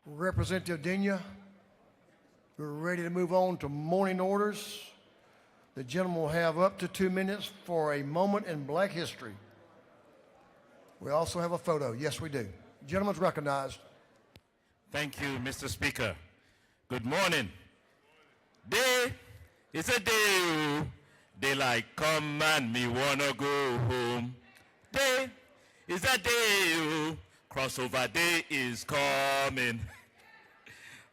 Representative Denia, we're ready to move on to morning orders. The gentleman will have up to 2 minutes for a moment in Black history. We also have a photo. Yes, we do. Gentleman's recognized. Thank you, Mr. Speaker. Good morning. Day is a day, daylight come and me wanna go home. Day is a day, crossover day is coming.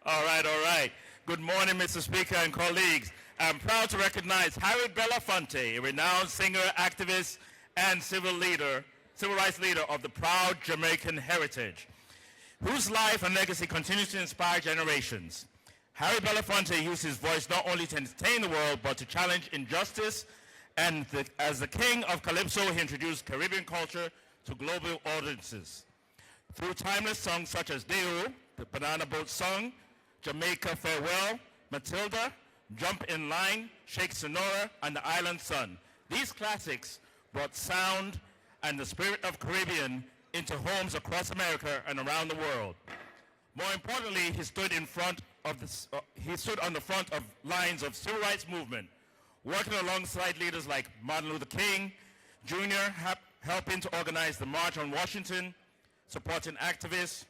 All right. Good morning, Mr. Speaker and colleagues. I'm proud to recognize Harriet Belafonte, a renowned singer, activist, and civil leader civil rights leader of the proud Jamaican heritage, whose life and legacy continues to inspire generations. Harry Belafonte used his voice not only to entertain the world, but to challenge injustice, and as the king of Calypso, he introduced Caribbean culture to global audiences. Through timeless songs such as Deo, the Banana Boat Song, Jamaica Farewell, Matilda, Jump in Line, Shake Sonora, and The Island Sun. These classics brought sound and the spirit of Caribbean into homes across America and around the world. More importantly, he stood on the front of lines of civil rights movement, working alongside leaders like Martin Luther King Jr., helping to organize the March on Washington, supporting activists,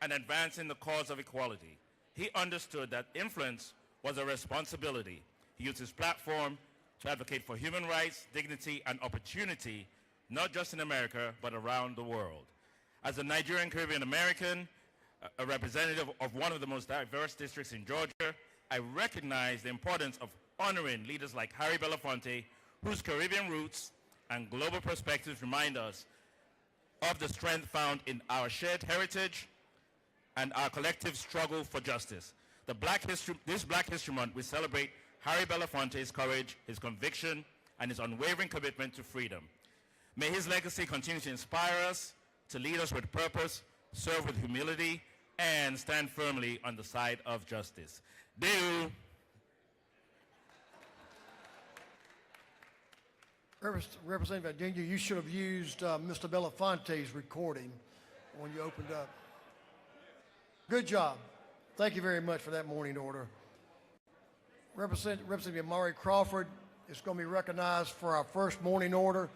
and advancing the cause of equality. He understood that influence was a responsibility. He used his platform to advocate for human rights, dignity, and opportunity, not just in America, but around the world. As a Nigerian Caribbean American, a representative of one of the most diverse districts in Georgia, I recognize the importance of honoring leaders like Harry Belafonte, whose Caribbean roots and global perspectives remind us of the strength found in our shared heritage and our collective struggle for justice. This Black History Month, we celebrate Harry Belafonte's courage, his conviction, and his unwavering commitment to freedom. May his legacy continue to inspire us, to lead us with purpose, serve with humility, and stand firmly on the side of justice. Deo. Representative Adenia, you should have used Mr. Belafonte's recording when you opened up. Good job. Thank you very much for that morning order. Representative Amari Crawford is going to be recognized for our first morning order.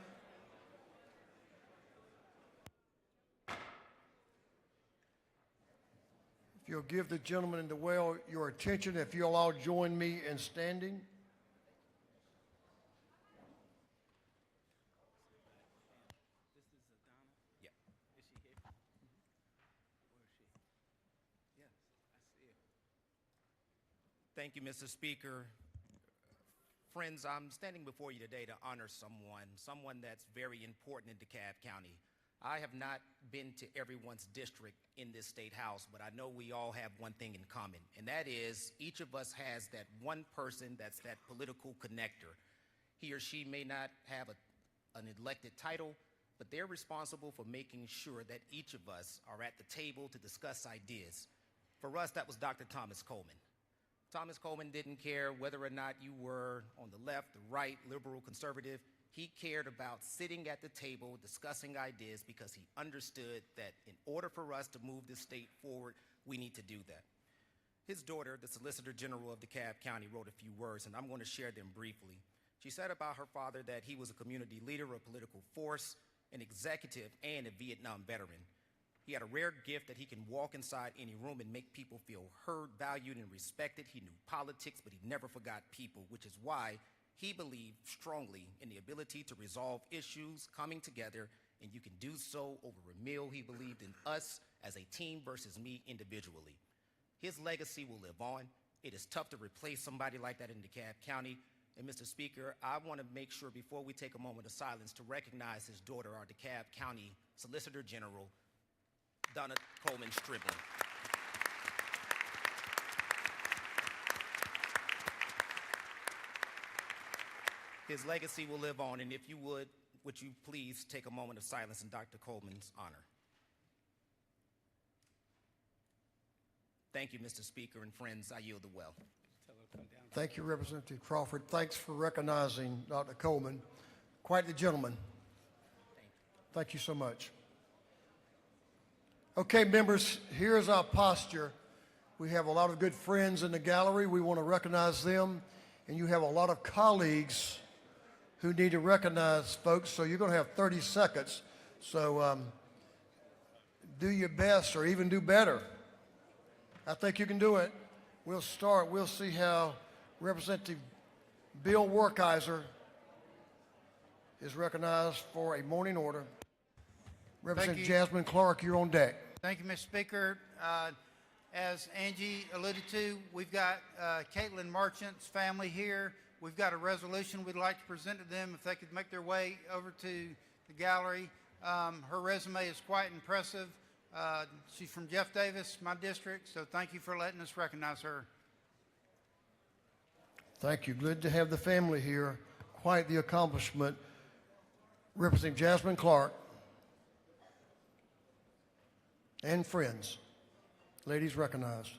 If you'll give the gentleman in the well your attention, if you'll all join me in standing. Thank you, Mr. Speaker. Friends, I'm standing before you today to honor someone that's very important in DeKalb County. I have not been to everyone's district in this state house, but I know we all have one thing in common, and that is each of us has that one person that's that political connector. He or she may not have an elected title, but they're responsible for making sure that each of us are at the table to discuss ideas. For us, that was Dr. Thomas Coleman. Thomas Coleman didn't care whether or not you were on the left, the right, liberal, conservative. He cared about sitting at the table, discussing ideas, because he understood that in order for us to move this state forward, we need to do that. His daughter, the Solicitor General of DeKalb County, wrote a few words, and I'm going to share them briefly. She said about her father that he was a community leader, a political force, an executive, and a Vietnam veteran. He had a rare gift that he can walk inside any room and make people feel heard, valued, and respected. He knew politics, but he never forgot people, which is why he believed strongly in the ability to resolve issues coming together, and you can do so over a meal. He believed in us as a team versus me individually. His legacy will live on. It is tough to replace somebody like that in DeKalb County. And Mr. Speaker, I want to make sure before we take a moment of silence to recognize his daughter, our DeKalb County Solicitor General, Donna Coleman Striblin. His legacy will live on, and if you would you please take a moment of silence in Dr. Coleman's honor. Thank you, Mr. Speaker, and friends, I yield the well. Thank you, Representative Crawford. Thanks for recognizing Dr. Coleman. Quite the gentleman. Thank you so much. Okay, members, here's our posture. We have a lot of good friends in the gallery. We want to recognize them. And you have a lot of colleagues who need to recognize folks. So you're going to have 30 seconds. So do your best or even do better. I think you can do it. We'll start. We'll see how Representative Bill Werkheiser is recognized for a morning order. Representative Jasmine Clark, you're on deck. Thank you, Mr. Speaker. As Angie alluded to, we've got Caitlin Marchant's family here. we've got a resolution we'd like to present to them. If they could make their way over to the gallery. Her resume is quite impressive. She's from Jeff Davis, my district, so thank you for letting us recognize her. Thank you. Good to have the family here. Quite the accomplishment. Representing Jasmine Clark and friends. Ladies recognized.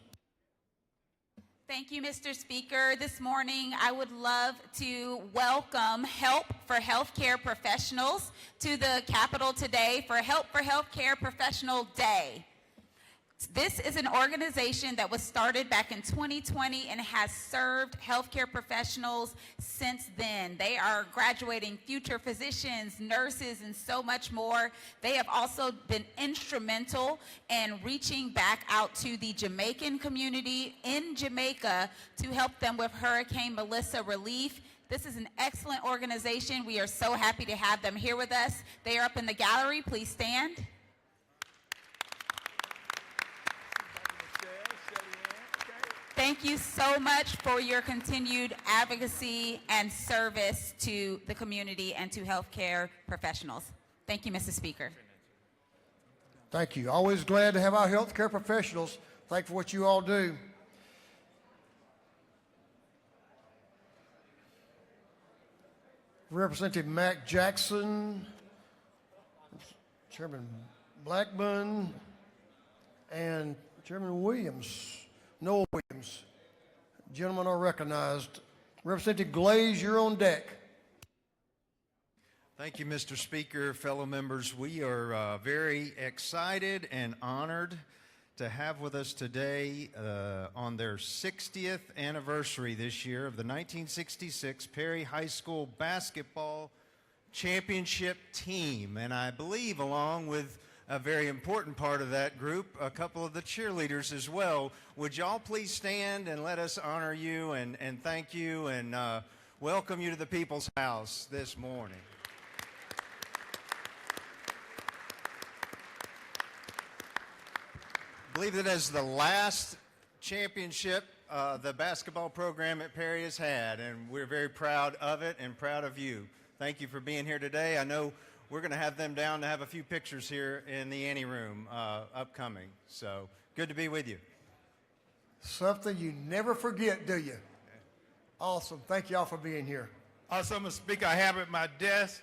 Thank you, Mr. Speaker. This morning, I would love to welcome Help for Healthcare Professionals to the Capitol today for Help for Healthcare Professional Day. This is an organization that was started back in 2020 and has served healthcare professionals since then. They are graduating future physicians, nurses, and so much more. They have also been instrumental in reaching back out to the Jamaican community in Jamaica to help them with Hurricane Melissa relief. This is an excellent organization. We are so happy to have them here with us. They are up in the gallery. Please stand. Thank you so much for your continued advocacy and service to the community and to healthcare professionals. Thank you, Mr. Speaker. Thank you. Always glad to have our healthcare professionals. Thank you for what you all do. Representative Mac Jackson, Chairman Blackburn, and Chairman Williams. Noel Williams. Gentlemen are recognized. Representative Glaze, you're on deck. Thank you, Mr. Speaker, fellow members. We are very excited and honored to have with us today on their 60th anniversary this year of the 1966 Perry High School basketball championship team. And I believe along with a very important part of that group, a couple of the cheerleaders as well. Would y'all please stand and let us honor you and thank you and welcome you to the People's House this morning. I believe that as the last championship the basketball program at Perry has had, and we're very proud of it and proud of you. Thank you for being here today. I know we're going to have them down to have a few pictures here in the Annie Room upcoming. So good to be with you. Something you never forget, do you? Awesome. Thank you all for being here. Also, Mr. Speaker, I have at my desk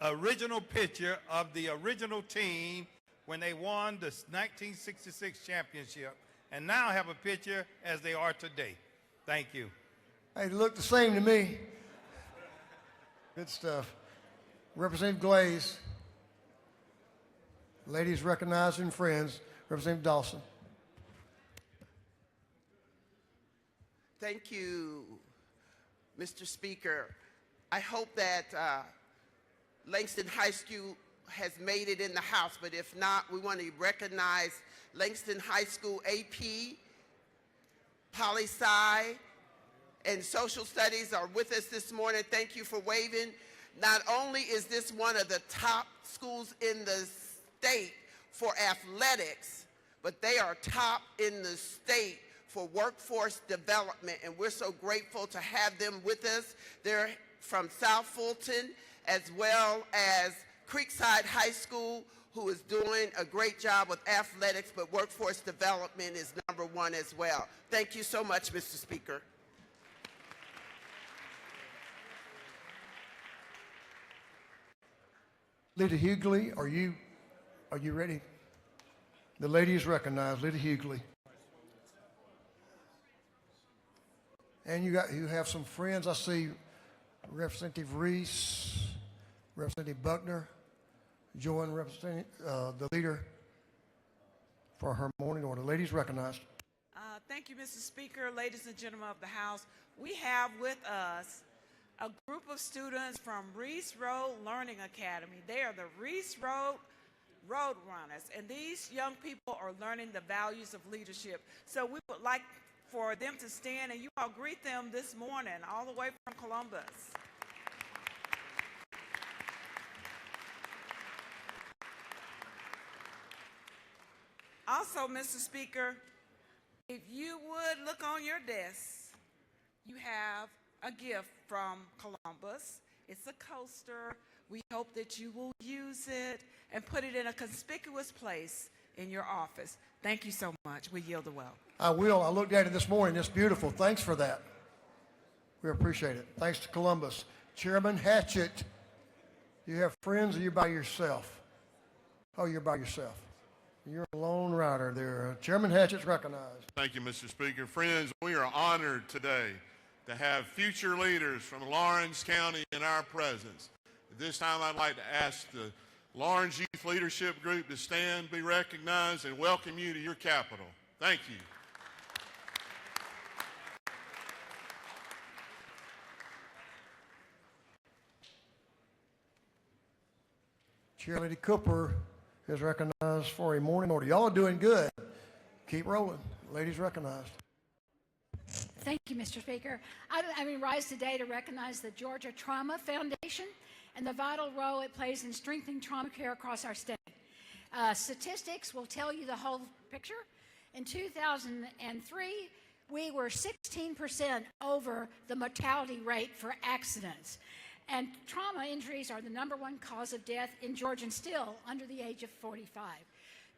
original picture of the original team when they won the 1966 championship. And now I have a picture as they are today. Thank you. Hey, they look the same to me. Good stuff. Representative Glaze. Ladies recognized and friends. Representative Dawson. Thank you, Mr. Speaker. I hope that Langston High School has made it in the House, but if not, we want to recognize Langston High School AP, Poli-Sci, and Social Studies are with us this morning. Thank you for waving. Not only is this one of the top schools in the state for athletics, but they are top in the state for workforce development, and we're so grateful to have them with us. They're from South Fulton, as well as Creekside High School, who is doing a great job with athletics, but workforce development is #1 as well. Thank you so much, Mr. Speaker. Lita Hughley, are you ready? The lady is recognized, Lita Hughley. And you have some friends. I see Representative Reese, Representative Buckner, join representing the leader for her morning order. Ladies recognized. Thank you, Mr. Speaker, ladies and gentlemen of the House. We have with us a group of students from Reese Road Learning Academy. They are the Reese Road Roadrunners, and these young people are learning the values of leadership. So we would like for them to stand, and you all greet them this morning, all the way from Columbus. Also, Mr. Speaker, if you would look on your desk, you have a gift from Columbus. It's a coaster. We hope that you will use it and put it in a conspicuous place in your office. Thank you so much. We yield the well. I will. I looked at it this morning. It's beautiful. Thanks for that. We appreciate it. Thanks to Columbus. Chairman Hatchett, you have friends or you're by yourself? Oh, you're by yourself. You're a lone rider there. Chairman Hatchett's recognized. Thank you, Mr. Speaker. Friends, we are honored today to have future leaders from Lawrence County in our presence. At this time, I'd like to ask the Lawrence Youth Leadership Group to stand, be recognized, and welcome you to your capital. Thank you. Chairlady Cooper is recognized for a morning order. Y'all are doing good. Keep rolling. Ladies recognized. Thank you, Mr. Speaker. I rise today to recognize the Georgia Trauma Foundation and the vital role it plays in strengthening trauma care across our state. Statistics will tell you the whole picture. In 2003, we were 16% over the mortality rate for accidents. And trauma injuries are the #1 cause of death in Georgians still under the age of 45.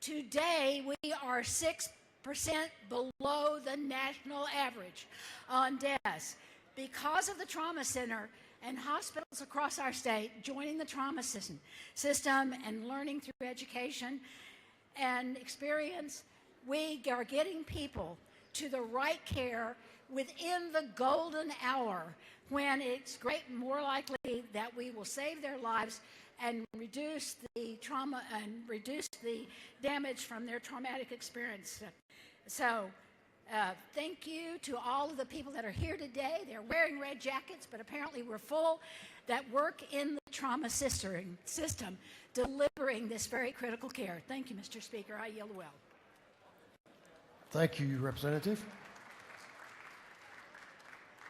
Today, we are 6% below the national average on deaths. Because of the trauma center and hospitals across our state joining the trauma system and learning through education and experience, we are getting people to the right care within the golden hour when it's more likely that we will save their lives and reduce the trauma and reduce the damage from their traumatic experience. So thank you to all of the people that are here today. They're wearing red jackets, but apparently we're full, that work in the trauma system delivering this very critical care. Thank you, Mr. Speaker. I yield well. Thank you, Representative.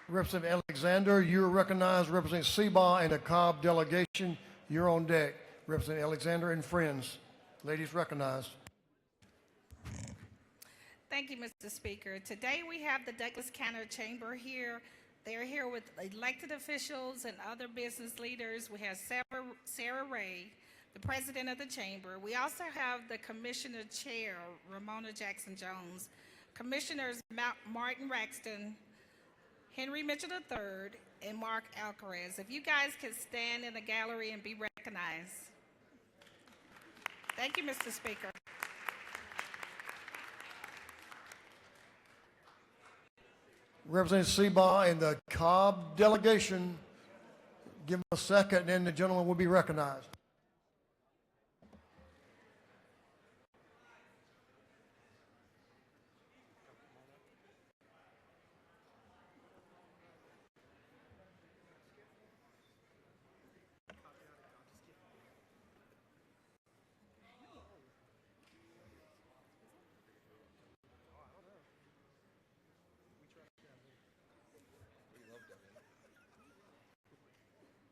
Representative Alexander, you're recognized. Representative Seabaugh and the Cobb delegation, you're on deck. Representative Alexander and friends, ladies recognized. Thank you, Mr. Speaker. Today we have the Douglas County Chamber here. They're here with elected officials and other business leaders. We have Sarah Ray, the president of the chamber. We also have the commissioner chair, Ramona Jackson-Jones, commissioners Martin Raxton, Henry Mitchell III, and Mark Alcaraz. If you guys could stand in the gallery and be recognized. Thank you, Mr. Speaker. Representative Seabaugh and the Cobb delegation, give them a second and then the gentleman will be recognized.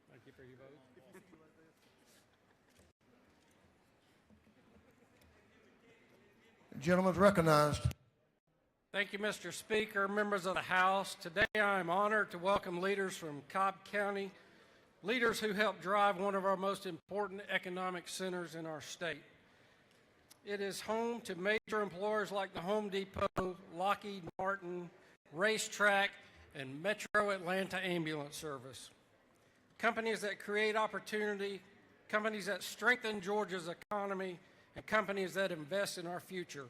Thank you for your vote. Gentleman's recognized. Thank you, Mr. Speaker, members of the House. Today I am honored to welcome leaders from Cobb County, leaders who help drive one of our most important economic centers in our state. It is home to major employers like the Home Depot, Lockheed Martin, Racetrack, and Metro Atlanta Ambulance Service. Companies that create opportunity, companies that strengthen Georgia's economy, and companies that invest in our future.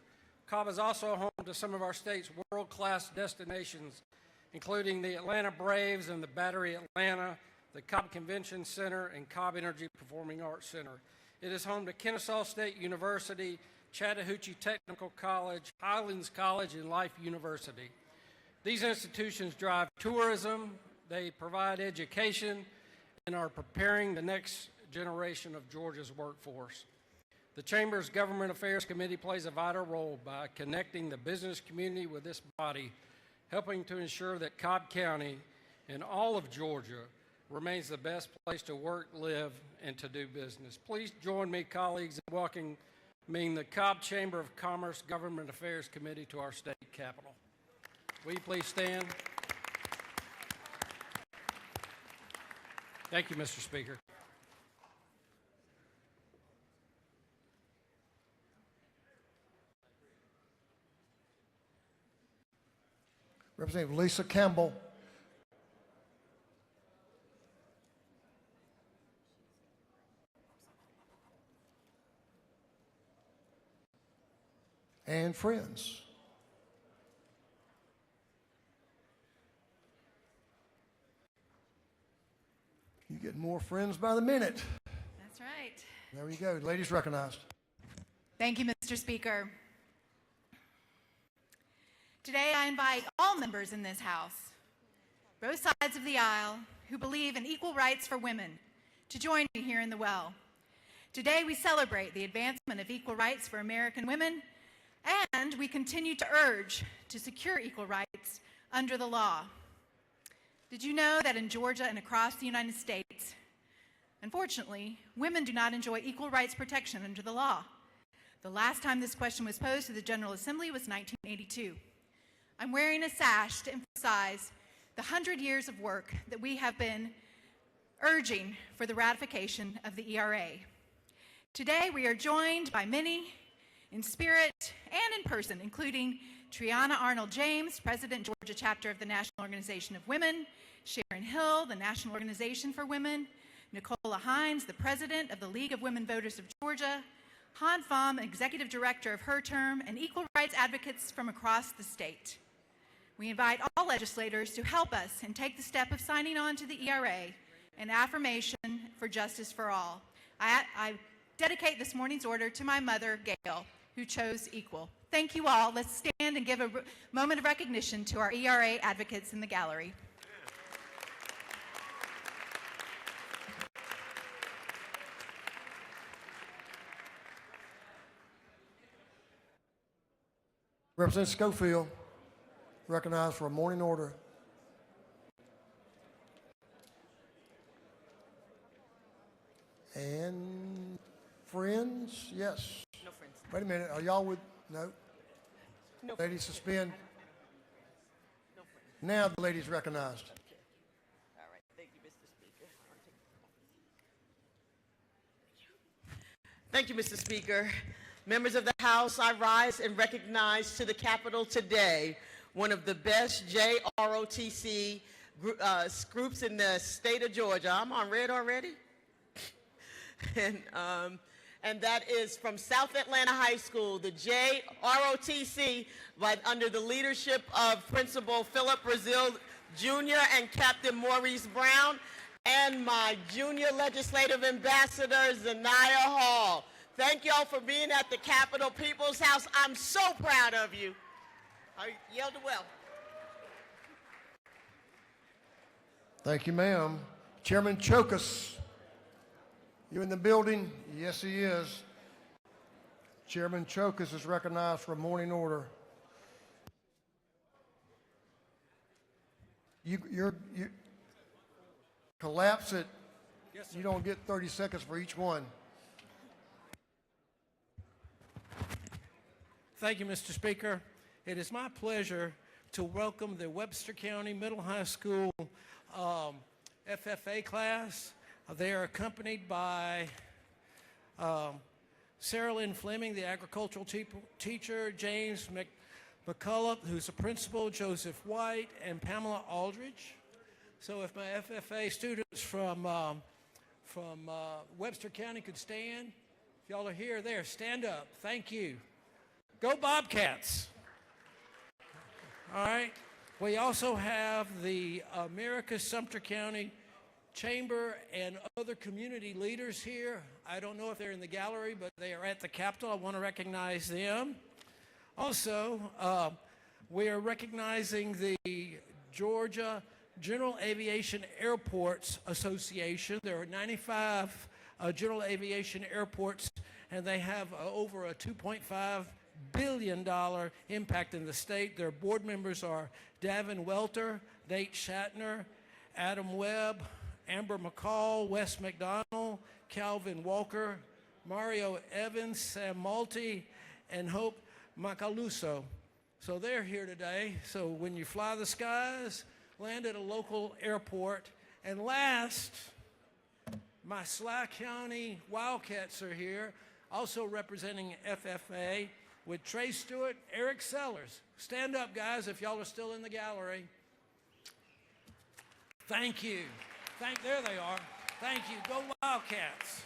Cobb is also home to some of our state's world-class destinations, including the Atlanta Braves and the Battery Atlanta, the Cobb Convention Center, and Cobb Energy Performing Arts Center. It is home to Kennesaw State University, Chattahoochee Technical College, Highlands College, and Life University. These institutions drive tourism, they provide education, and are preparing the next generation of Georgia's workforce. The Chamber's Government Affairs Committee plays a vital role by connecting the business community with this body, helping to ensure that Cobb County and all of Georgia remains the best place to work, live, and to do business. Please join me, colleagues, in welcoming the Cobb Chamber of Commerce Government Affairs Committee to our state capitol. Will you please stand? Thank you, Mr. Speaker. Representative Lisa Campbell. And friends. You get more friends by the minute. That's right. There you go. Ladies recognized. Thank you, Mr. Speaker. Today I invite all members in this House, both sides of the aisle, who believe in equal rights for women, to join me here in the well. Today we celebrate the advancement of equal rights for American women, and we continue to urge to secure equal rights under the law. Did you know that in Georgia and across the United States, unfortunately, women do not enjoy equal rights protection under the law? The last time this question was posed to the General Assembly was 1982. I'm wearing a sash to emphasize the 100 years of work that we have been urging for the ratification of the ERA. Today, we are joined by many in spirit and in person, including Triana Arnold James, President, Georgia Chapter of the National Organization of Women, Sharon Hill, the National Organization for Women, Nicola Hines, the President of the League of Women Voters of Georgia, Han Pham, Executive Director of Her Term, and equal rights advocates from across the state. We invite all legislators to help us and take the step of signing on to the ERA, an affirmation for justice for all. I dedicate this morning's order to my mother, Gail, who chose equal. Thank you all. Let's stand and give a moment of recognition to our ERA advocates in the gallery. Representative Schofield, recognized for a morning order. And friends, yes. No friends. Wait a minute, are y'all with, no? No Ladies suspend. No friends. Now the ladies recognized. All right. Thank you, Mr. Speaker. Thank you, Mr. Speaker. Members of the House, I rise and recognize to the Capitol today one of the best JROTC groups in the state of Georgia. I'm on red already? And that is from South Atlanta High School, the JROTC, under the leadership of Principal Philip Brazil Jr. and Captain Maurice Brown, and my junior legislative ambassador, Zanaya Hall. Thank y'all for being at the Capitol People's House. I'm so proud of you. I yelled well. Thank you, ma'am. Chairman Chokas, you in the building? Yes, he is. Chairman Chokas is recognized for a morning order. You collapse it. Yes, sir. You don't get 30 seconds for each one. Thank you, Mr. Speaker. It is my pleasure to welcome the Webster County Middle High School FFA class. They are accompanied by Sarah Lynn Fleming, the agricultural teacher, James McCullough, who's a principal, Joseph White, and Pamela Aldridge. So if my FFA students from Webster County could stand. If y'all are here, there, stand up. Thank you. Go Bobcats. All right. We also have the America Sumter County Chamber and other community leaders here. I don't know if they're in the gallery, but they are at the Capitol. I want to recognize them. Also, we are recognizing the Georgia General Aviation Airports Association. There are 95 general aviation airports, and they have over a $2.5 billion impact in the state. Their board members are Davin Welter, Nate Shatner, Adam Webb, Amber McCall, Wes McDonald, Calvin Walker, Mario Evans, Sam Malty, and Hope Macaluso. So they're here today. So when you fly the skies, land at a local airport. And last My Sly County Wildcats are here, also representing FFA with Trey Stewart, Eric Sellers. Stand up, guys, if y'all are still in the gallery. Thank you. There they are. Thank you. Go Wildcats.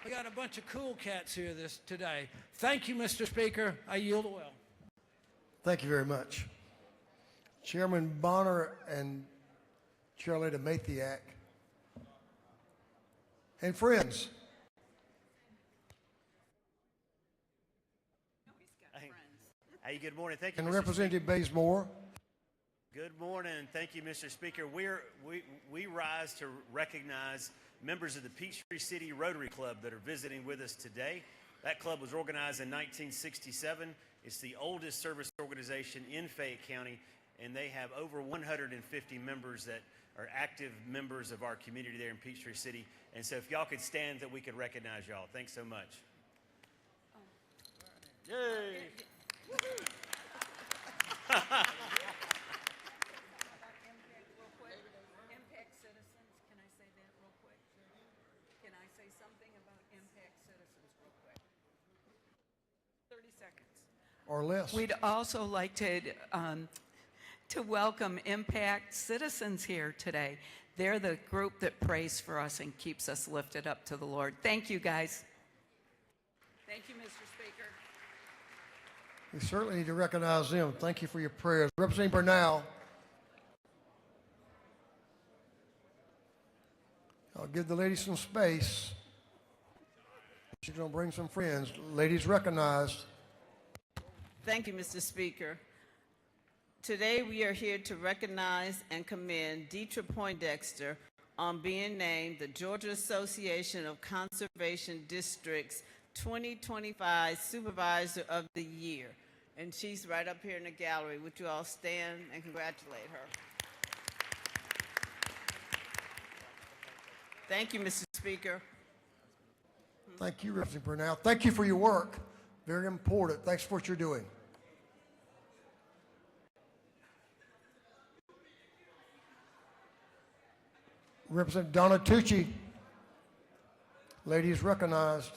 We got a bunch of cool cats here today. Thank you, Mr. Speaker. I yield the well. Thank you very much. Chairman Bonner and Chairlady Mathiak and friends. Hey, good morning. Thank you, And Mr. Representative Speaker. Bazemore. Good morning. Thank you, Mr. Speaker. We rise to recognize members of the Peachtree City Rotary Club that are visiting with us today. That club was organized in 1967. It's the oldest service organization in Fayette County, and they have over 150 members that are active members of our community there in Peachtree City. And so if y'all could stand, that we could recognize y'all. Thanks so much. Yay! Or less. We'd also like to welcome Impact Citizens here today. They're the group that prays for us and keeps us lifted up to the Lord. Thank you, guys. Thank you, Mr. Speaker. We certainly need to recognize them. Thank you for your prayers. Representative Bernal. I'll give the ladies some space. She's going to bring some friends. Ladies recognized. Thank you, Mr. Speaker. Today we are here to recognize and commend Deetra Poindexter on being named the Georgia Association of Conservation Districts 2025 Supervisor of the Year. And she's right up here in the gallery. Would you all stand and congratulate her? Thank you, Mr. Speaker. Thank you, Representative Bernal. Thank you for your work. Very important. Thanks for what you're doing. Representative Donna Tucci. Lady is recognized.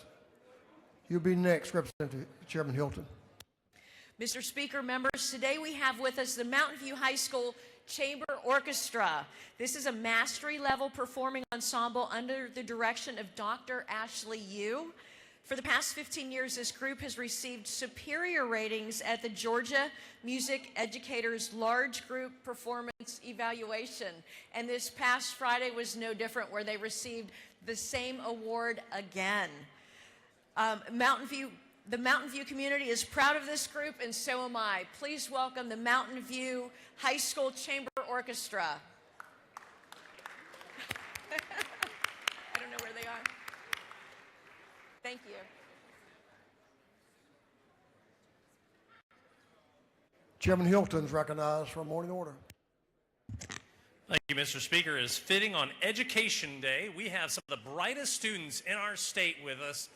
You'll be next, Representative Chairman Hilton. Mr. Speaker, members, today we have with us the Mountain View High School Chamber Orchestra. This is a mastery-level performing ensemble under the direction of Dr. Ashley Yu. For the past 15 years, this group has received superior ratings at the Georgia Music Educators Large Group Performance Evaluation. And this past Friday was no different, where they received the same award again. The Mountain View community is proud of this group, and so am I. Please welcome the Mountain View High School Chamber Orchestra. I don't know where they are. Thank you. Chairman Hilton's recognized for a morning order. Thank you, Mr. Speaker. It is fitting on Education Day. We have some of the brightest students in our state with us.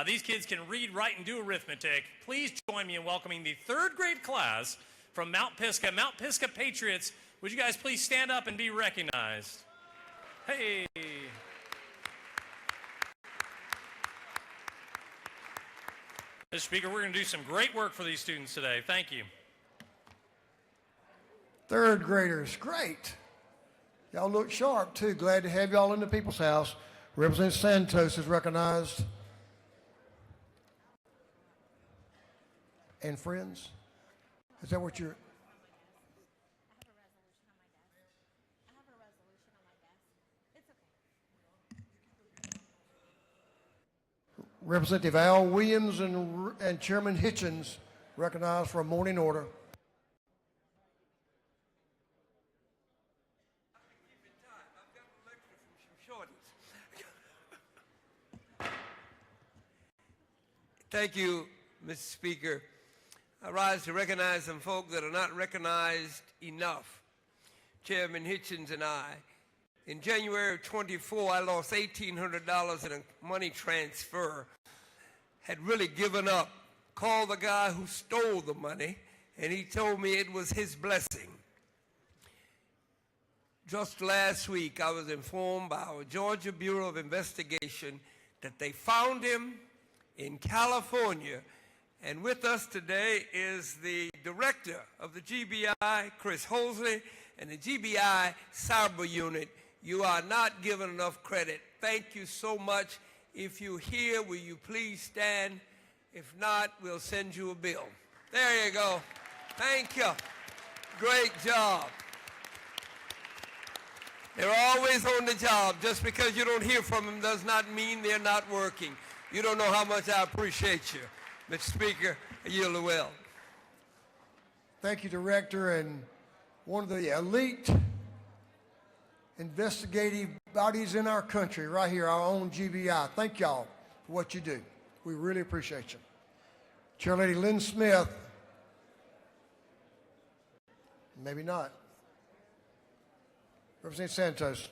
These kids can read, write, and do arithmetic. Please join me in welcoming the third grade class from Mount Pisgah. Mount Pisgah Patriots, would you guys please stand up and be recognized? Hey. Mr. Speaker, we're going to do some great work for these students today. Thank you. Third graders, great. Y'all look sharp, too. Glad to have y'all in the People's House. Representative Santos is recognized. And friends, is that what you're... Representative Al Williams and Chairman Hitchens recognized for a morning order. Thank you, Mr. Speaker. I rise to recognize some folk that are not recognized enough. Chairman Hitchens and I. In January of 24, I lost $1,800 in a money transfer. Had really given up. Called the guy who stole the money, and he told me it was his blessing. Just last week, I was informed by our Georgia Bureau of Investigation that they found him in California. And with us today is the director of the GBI, Chris Hosley, and the GBI Cyber Unit. You are not given enough credit. Thank you so much. If you're here, will you please stand? If not, we'll send you a bill. There you go. Thank you. Great job. They're always on the job. Just because you don't hear from them does not mean they're not working. You don't know how much I appreciate you. Mr. Speaker, I yield the will. Thank you, Director. And one of the elite investigative bodies in our country, right here, our own GBI. Thank y'all for what you do. We really appreciate you. Chairlady Lynn Smith. Maybe not. Representative Santos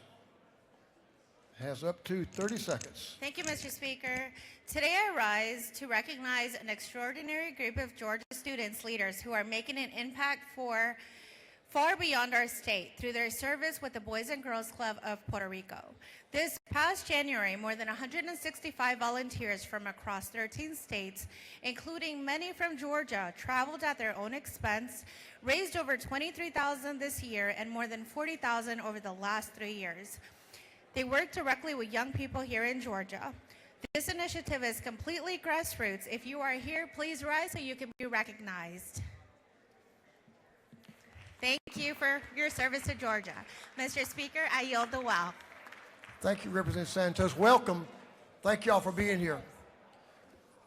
has up to 30 seconds. Thank you, Mr. Speaker. Today I rise to recognize an extraordinary group of Georgia students, leaders who are making an impact for far beyond our state through their service with the Boys and Girls Club of Puerto Rico. This past January, more than 165 volunteers from across 13 states, including many from Georgia, traveled at their own expense, raised over $23,000 this year and more than $40,000 over the last 3 years. They work directly with young people here in Georgia. This initiative is completely grassroots. If you are here, please rise so you can be recognized. Thank you for your service to Georgia. Mr. Speaker, I yield the well. Thank you, Representative Santos. Welcome. Thank y'all for being here.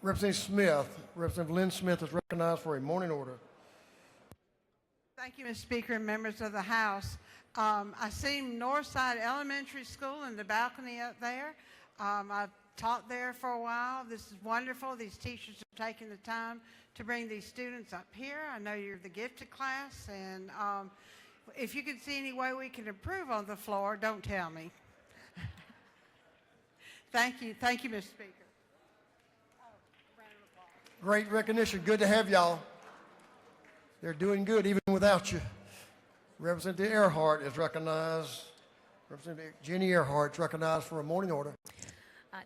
Representative Smith, Representative Lynn Smith is recognized for a morning order. Thank you, Mr. Speaker and members of the House. I see Northside Elementary School in the balcony up there. I've taught there for a while. This is wonderful. These teachers are taking the time to bring these students up here. I know you're the gifted class, and if you can see any way we can improve on the floor, don't tell me. Thank you, Mr. Speaker. Great recognition. Good to have y'all. They're doing good even without you. Representative Earhart is recognized. Representative Jenny Earhart is recognized for a morning order.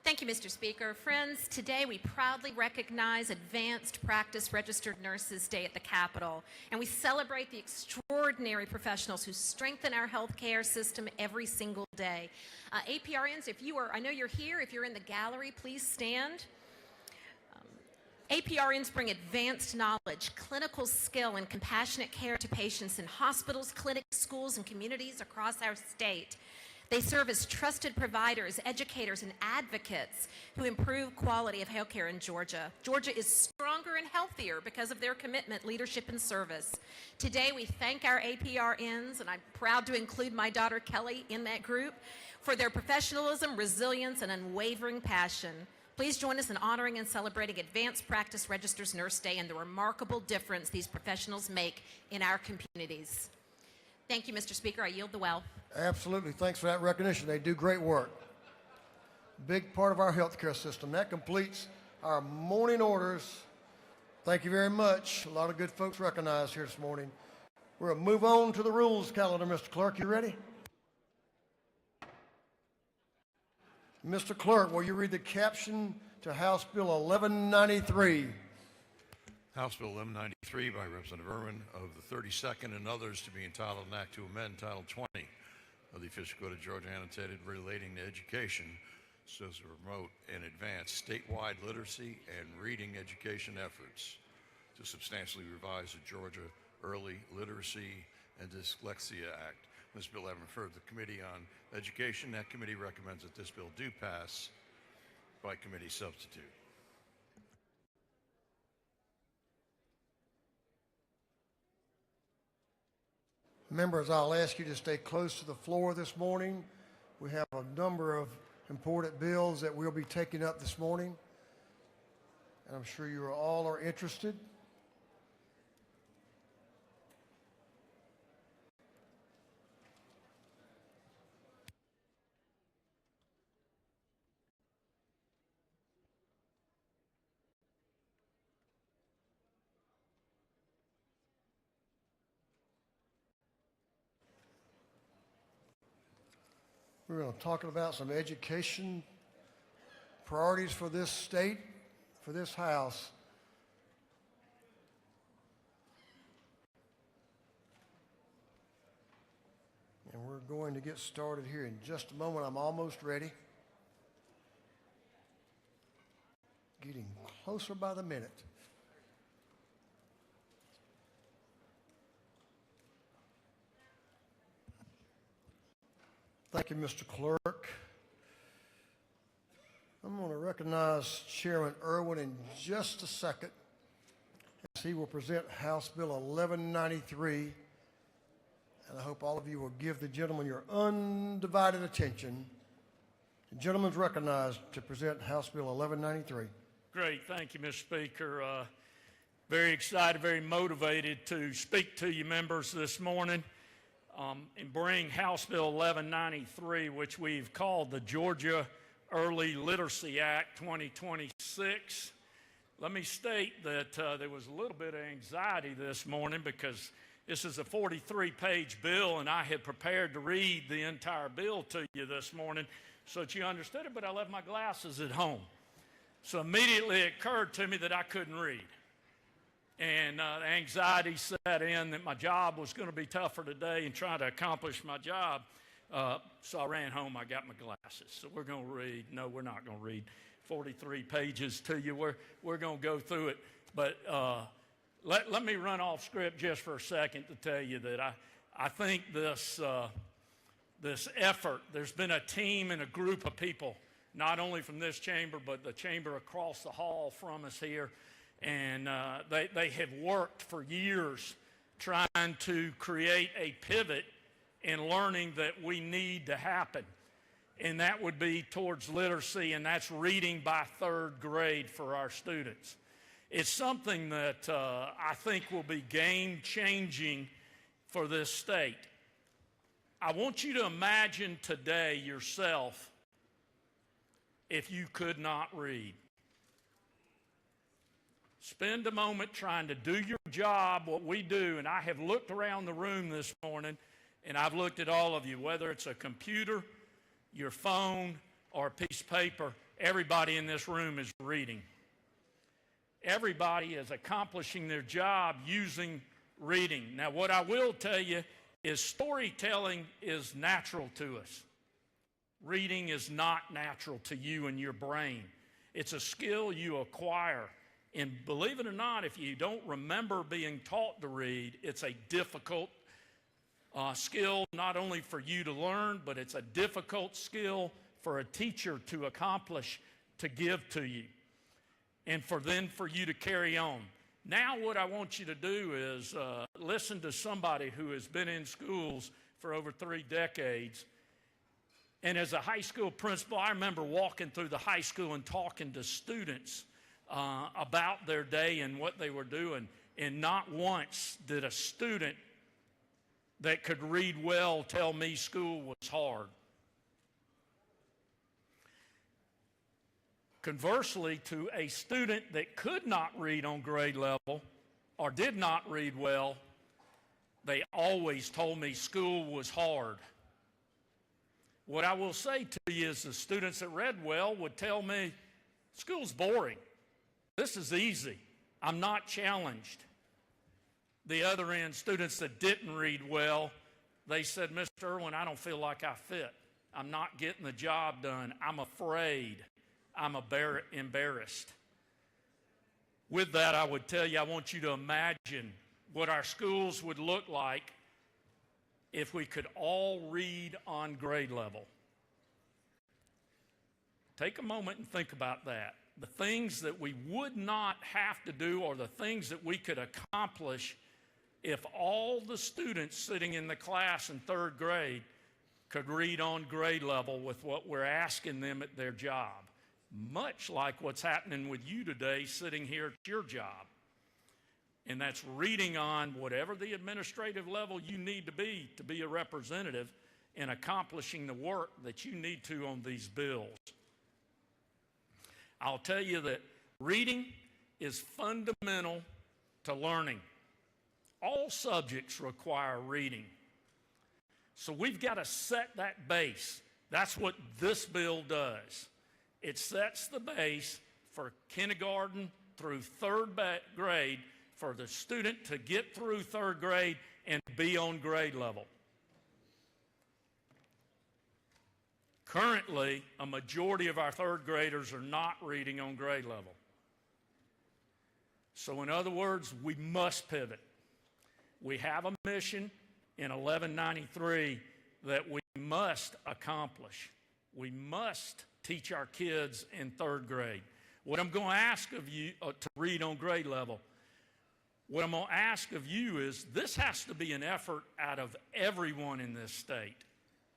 Thank you, Mr. Speaker. Friends, today we proudly recognize Advanced Practice Registered Nurses Day at the Capitol, and we celebrate the extraordinary professionals who strengthen our healthcare system every single day. APRNs, I know you're here, if you're in the gallery, please stand. APRNs bring advanced knowledge, clinical skill, and compassionate care to patients in hospitals, clinics, schools, and communities across our state. They serve as trusted providers, educators, and advocates who improve quality of healthcare in Georgia. Georgia is stronger and healthier because of their commitment, leadership, and service. Today, we thank our APRNs, and I'm proud to include my daughter Kelly in that group, for their professionalism, resilience, and unwavering passion. Please join us in honoring and celebrating Advanced Practice Registers Nurse Day and the remarkable difference these professionals make in our communities. Thank you, Mr. Speaker. I yield the well. Absolutely. Thanks for that recognition. They do great work. Big part of our healthcare system. That completes our morning orders. Thank you very much. A lot of good folks recognized here this morning. We'll move on to the rules calendar, Mr. Clerk. You ready? Mr. Clerk, will you read the caption to House Bill 1193? House Bill 1193 by Representative Irwin of the 32nd and others to be entitled an act to amend Title 20 of the Official Code of Georgia annotated relating to education so as to promote and advance statewide literacy and reading education efforts, to substantially revise the Georgia Early Literacy and Dyslexia Act. This bill having referred to the Committee on Education. That committee recommends that this bill do pass by committee substitute. Members, I'll ask you to stay close to the floor this morning. We have a number of important bills that we'll be taking up this morning, and I'm sure you all are interested. We're going to talk about some education priorities for this state, for this House. And we're going to get started here in just a moment. I'm almost ready. Getting closer by the minute. Thank you, Mr. Clerk. I'm going to recognize Chairman Irwin in just a second as he will present House Bill 1193. And I hope all of you will give the gentleman your undivided attention. The gentleman is recognized to present House Bill 1193. Great. Thank you, Mr. Speaker. Very excited, very motivated to speak to you members this morning and bring House Bill 1193, which we've called the Georgia Early Literacy Act 2026. Let me state that there was a little bit of anxiety this morning because this is a 43-page bill, and I had prepared to read the entire bill to you this morning so that you understood it, but I left my glasses at home. So immediately it occurred to me that I couldn't read. And the anxiety set in that my job was going to be tougher today in trying to accomplish my job. So I ran home, I got my glasses. So we're going to read, no, we're not going to read 43 pages to you. We're going to go through it. But let me run off script just for a second to tell you that I think this effort, there's been a team and a group of people, not only from this chamber, but the chamber across the hall from us here, and they have worked for years trying to create a pivot in learning that we need to happen. And that would be towards literacy, and that's reading by third grade for our students. It's something that I think will be game-changing for this state. I want you to imagine today yourself if you could not read. Spend a moment trying to do your job, what we do, and I have looked around the room this morning, and I've looked at all of you, whether it's a computer, your phone, or a piece of paper, everybody in this room is reading. Everybody is accomplishing their job using reading. Now, what I will tell you is storytelling is natural to us. Reading is not natural to you and your brain. It's a skill you acquire. And believe it or not, if you don't remember being taught to read, it's a difficult skill not only for you to learn, but it's a difficult skill for a teacher to accomplish, to give to you, and for you to carry on. Now what I want you to do is listen to somebody who has been in schools for over 3 decades. And as a high school principal, I remember walking through the high school and talking to students about their day and what they were doing. And not once did a student that could read well tell me school was hard. Conversely, to a student that could not read on grade level or did not read well, they always told me school was hard. What I will say to you is the students that read well would tell me, school's boring. This is easy. I'm not challenged. The other end, students that didn't read well, they said, Mr. Irwin, I don't feel like I fit. I'm not getting the job done. I'm afraid. I'm embarrassed. With that, I would tell you, I want you to imagine what our schools would look like if we could all read on grade level. Take a moment and think about that. The things that we would not have to do, or the things that we could accomplish if all the students sitting in the class in 3rd grade could read on grade level with what we're asking them at their job. Much like what's happening with you today sitting here at your job. And that's reading on whatever the administrative level you need to be a representative and accomplishing the work that you need to on these bills. I'll tell you that reading is fundamental to learning. All subjects require reading. So we've got to set that base. That's what this bill does. It sets the base for kindergarten through third grade for the student to get through third grade and be on grade level. Currently, a majority of our third graders are not reading on grade level. So in other words, we must pivot. We have a mission in 1193 that we must accomplish. We must teach our kids in third grade. What I'm going to ask of you to read on grade level, what I'm going to ask of you is this has to be an effort out of everyone in this state.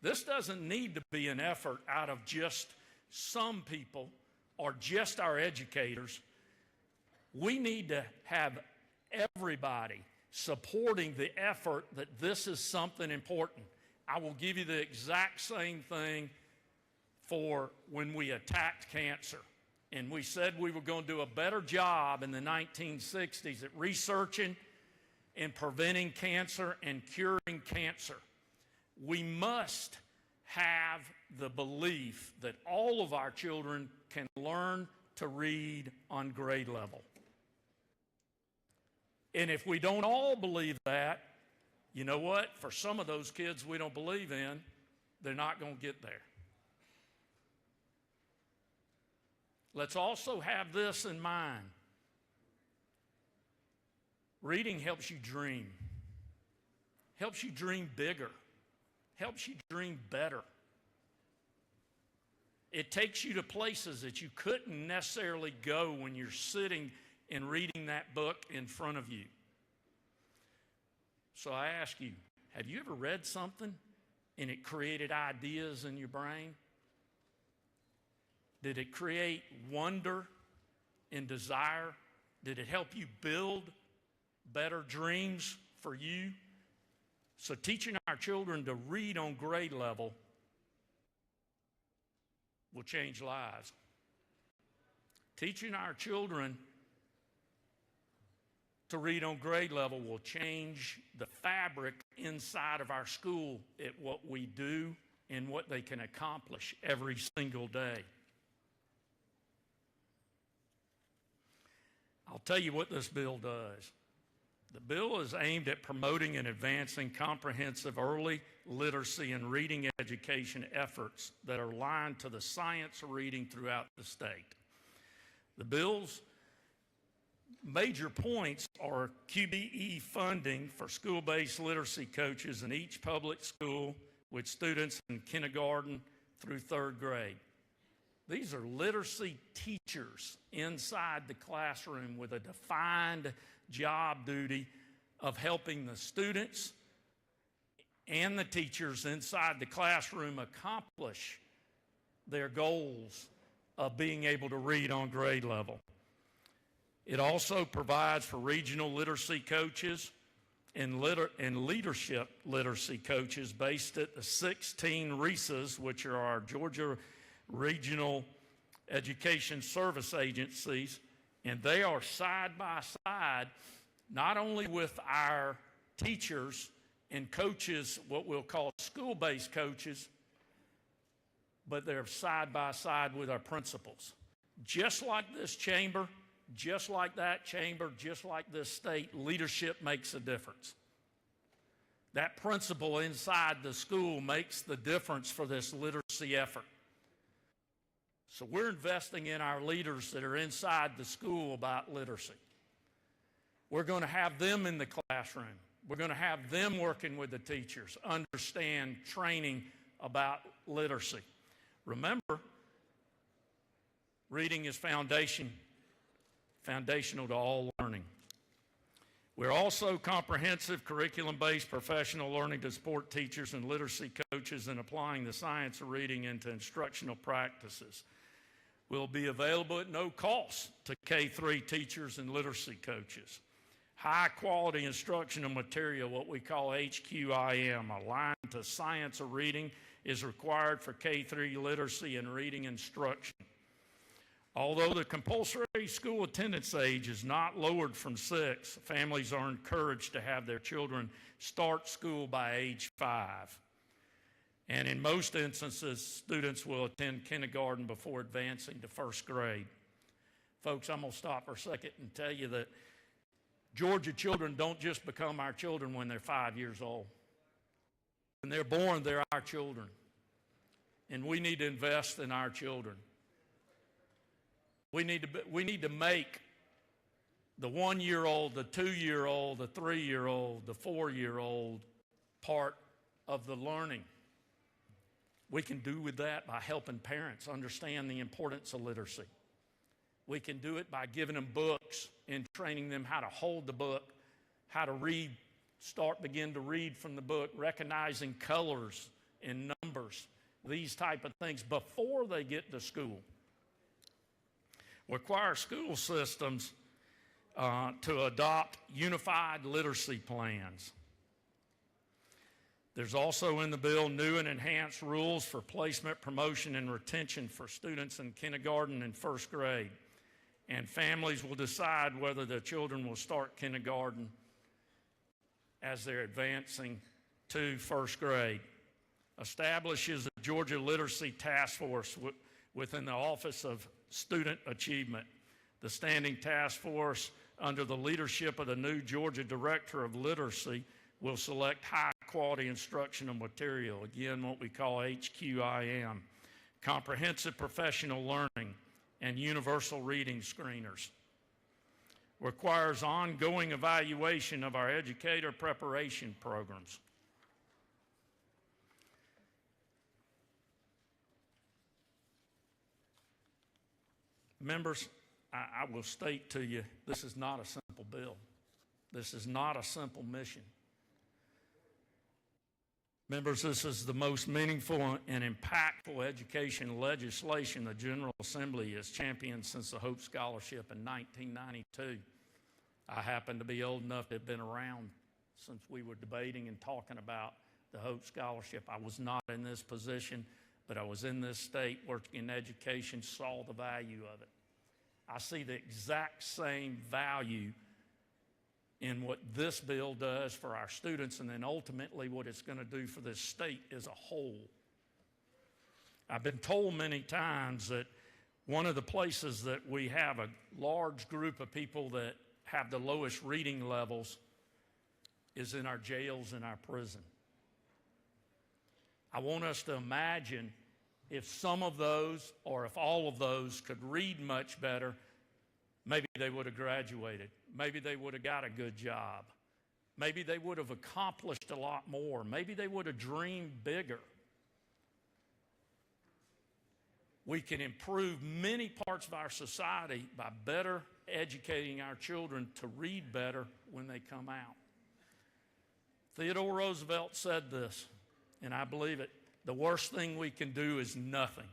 This doesn't need to be an effort out of just some people or just our educators. We need to have everybody supporting the effort that this is something important. I will give you the exact same thing for when we attacked cancer. And we said we were going to do a better job in the 1960s at researching and preventing cancer and curing cancer. We must have the belief that all of our children can learn to read on grade level. And if we don't all believe that, you know what? For some of those kids we don't believe in, they're not going to get there. Let's also have this in mind. Reading helps you dream. Helps you dream bigger. Helps you dream better. It takes you to places that you couldn't necessarily go when you're sitting and reading that book in front of you. So I ask you, have you ever read something and it created ideas in your brain? Did it create wonder and desire? Did it help you build better dreams for you? So teaching our children to read on grade level will change lives. Teaching our children to read on grade level will change the fabric inside of our school at what we do and what they can accomplish every single day. I'll tell you what this bill does. The bill is aimed at promoting and advancing comprehensive early literacy and reading education efforts that are aligned to the science of reading throughout the state. The bill's major points are QBE funding for school-based literacy coaches in each public school with students in kindergarten through third grade. These are literacy teachers inside the classroom with a defined job duty of helping the students and the teachers inside the classroom accomplish their goals of being able to read on grade level. It also provides for regional literacy coaches and leadership literacy coaches based at the 16 RESAs, which are our Georgia Regional Education Service Agencies, and they are side by side not only with our teachers and coaches, what we'll call school-based coaches, but they're side by side with our principals. Just like this chamber, just like that chamber, just like this state, leadership makes a difference. That principal inside the school makes the difference for this literacy effort. So we're investing in our leaders that are inside the school about literacy. We're going to have them in the classroom. We're going to have them working with the teachers, understand training about literacy. Remember, reading is foundational to all learning. We're also comprehensive curriculum-based professional learning to support teachers and literacy coaches in applying the science of reading into instructional practices. Will be available at no cost to K-3 teachers and literacy coaches. High-quality instructional material, what we call HQIM, aligned to science of reading, is required for K-3 literacy and reading instruction. Although the compulsory school attendance age is not lowered from 6, families are encouraged to have their children start school by age 5. And in most instances, students will attend kindergarten before advancing to first grade. Folks, I'm going to stop for a second and tell you that Georgia children don't just become our children when they're 5 years old. When they're born, they're our children. And we need to invest in our children. We need to make the 1-year-old, the 2-year-old, the 3-year-old, the 4-year-old part of the learning. We can do with that by helping parents understand the importance of literacy. We can do it by giving them books and training them how to hold the book, how to read, begin to read from the book, recognizing colors and numbers, these type of things before they get to school. Require school systems to adopt unified literacy plans. There's also in the bill new and enhanced rules for placement, promotion, and retention for students in kindergarten and first grade. And families will decide whether their children will start kindergarten as they're advancing to first grade. Establishes a Georgia Literacy Task Force within the Office of Student Achievement. The standing task force under the leadership of the new Georgia Director of Literacy will select high-quality instructional material, again, what we call HQIM, comprehensive professional learning, and universal reading screeners. Requires ongoing evaluation of our educator preparation programs. Members, I will state to you, this is not a simple bill. This is not a simple mission. Members, this is the most meaningful and impactful education legislation the General Assembly has championed since the Hope Scholarship in 1992. I happen to be old enough to have been around since we were debating and talking about the Hope Scholarship. I was not in this position, but I was in this state working in education, saw the value of it. I see the exact same value in what this bill does for our students and then ultimately what it's going to do for this state as a whole. I've been told many times that one of the places that we have a large group of people that have the lowest reading levels is in our jails and our prison. I want us to imagine if some of those or if all of those could read much better, maybe they would have graduated. Maybe they would have got a good job. Maybe they would have accomplished a lot more. Maybe they would have dreamed bigger. We can improve many parts of our society by better educating our children to read better when they come out. Theodore Roosevelt said this, and I believe it. The worst thing we can do is nothing.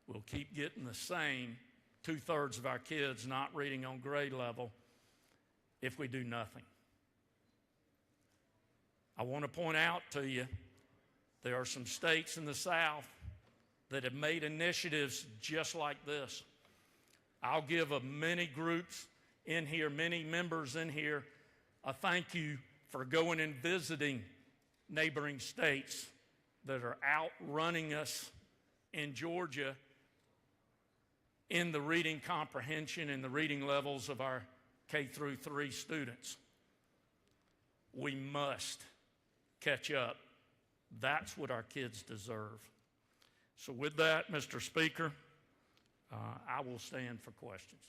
We'll keep getting the same 2/3 of our kids not reading on grade level if we do nothing. I want to point out to you, there are some states in the South that have made initiatives just like this. I'll give many groups in here, many members in here, a thank you for going and visiting neighboring states that are outrunning us in Georgia in the reading comprehension and the reading levels of our K-3 students. We must catch up. That's what our kids deserve. So with that, Mr. Speaker, I will stand for questions.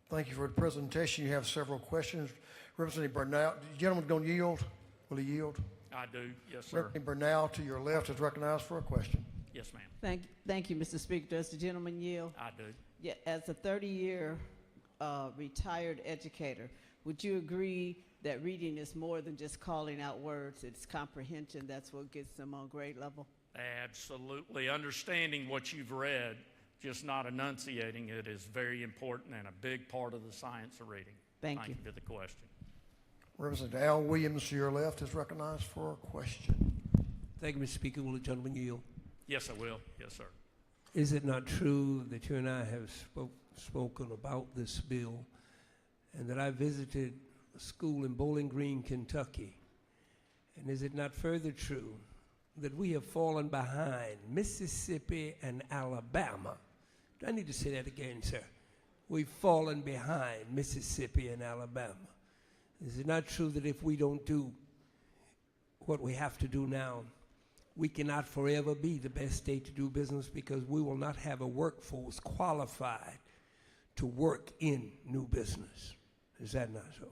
Thank you for the presentation. You have several questions. Representative Burnell, the gentleman going to yield? Will he yield? I do, yes, sir. Representative Burnell to your left is recognized for a question. Yes, ma'am. Thank you, Mr. Speaker. Does the gentleman yield? I do. Yeah, as a 30-year retired educator, would you agree that reading is more than just calling out words? It's comprehension. That's what gets them on grade level? Absolutely. Understanding what you've read, just not enunciating it, is very important and a big part of the science of reading. Thank you for the question. Representative Al Williams to your left is recognized for a question. Thank you, Mr. Speaker. Will the gentleman yield? Yes, I will. Yes, sir. Is it not true that you and I have spoken about this bill and that I visited a school in Bowling Green, Kentucky, And is it not further true that we have fallen behind Mississippi and Alabama? Do I need to say that again, sir? We've fallen behind Mississippi and Alabama. Is it not true that if we don't do what we have to do now, we cannot forever be the best state to do business because we will not have a workforce qualified to work in new business? Is that not so?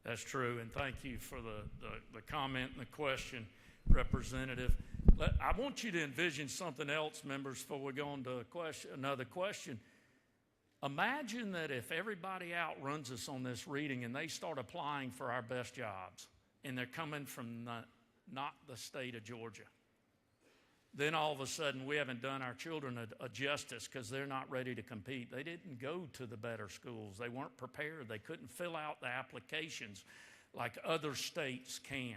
That's true, and thank you for the comment and the question, Representative. I want you to envision something else, members, before we go on to another question. Imagine that if everybody outruns us on this reading and they start applying for our best jobs, and they're coming from not the state of Georgia. Then all of a sudden we haven't done our children a justice because they're not ready to compete. They didn't go to the better schools. They weren't prepared. They couldn't fill out the applications like other states can.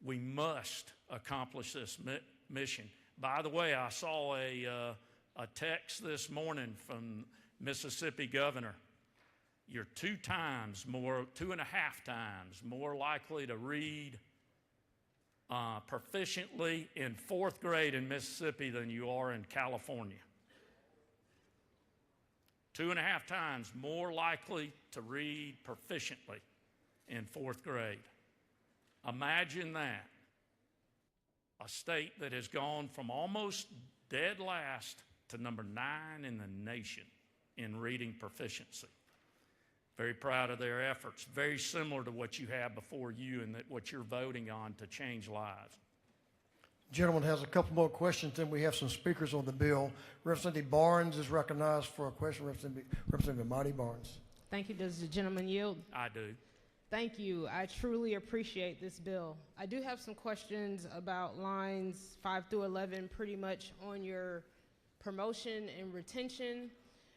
We must accomplish this mission. By the way, I saw a text this morning from Mississippi governor. You're 2.5 times more likely to read proficiently in 4th grade in Mississippi than you are in California. 2.5 times more likely to read proficiently in 4th grade. Imagine that. A state that has gone from almost dead last to number 9 in the nation in reading proficiency. Very proud of their efforts. Very similar to what you have before you and what you're voting on to change lives. Gentleman has a couple more questions, then we have some speakers on the bill. Representative Barnes is recognized for a question. Representative Marty Barnes. Thank you. Does the gentleman yield? I do. Thank you. I truly appreciate this bill. I do have some questions about lines 5 through 11, pretty much on your promotion and retention.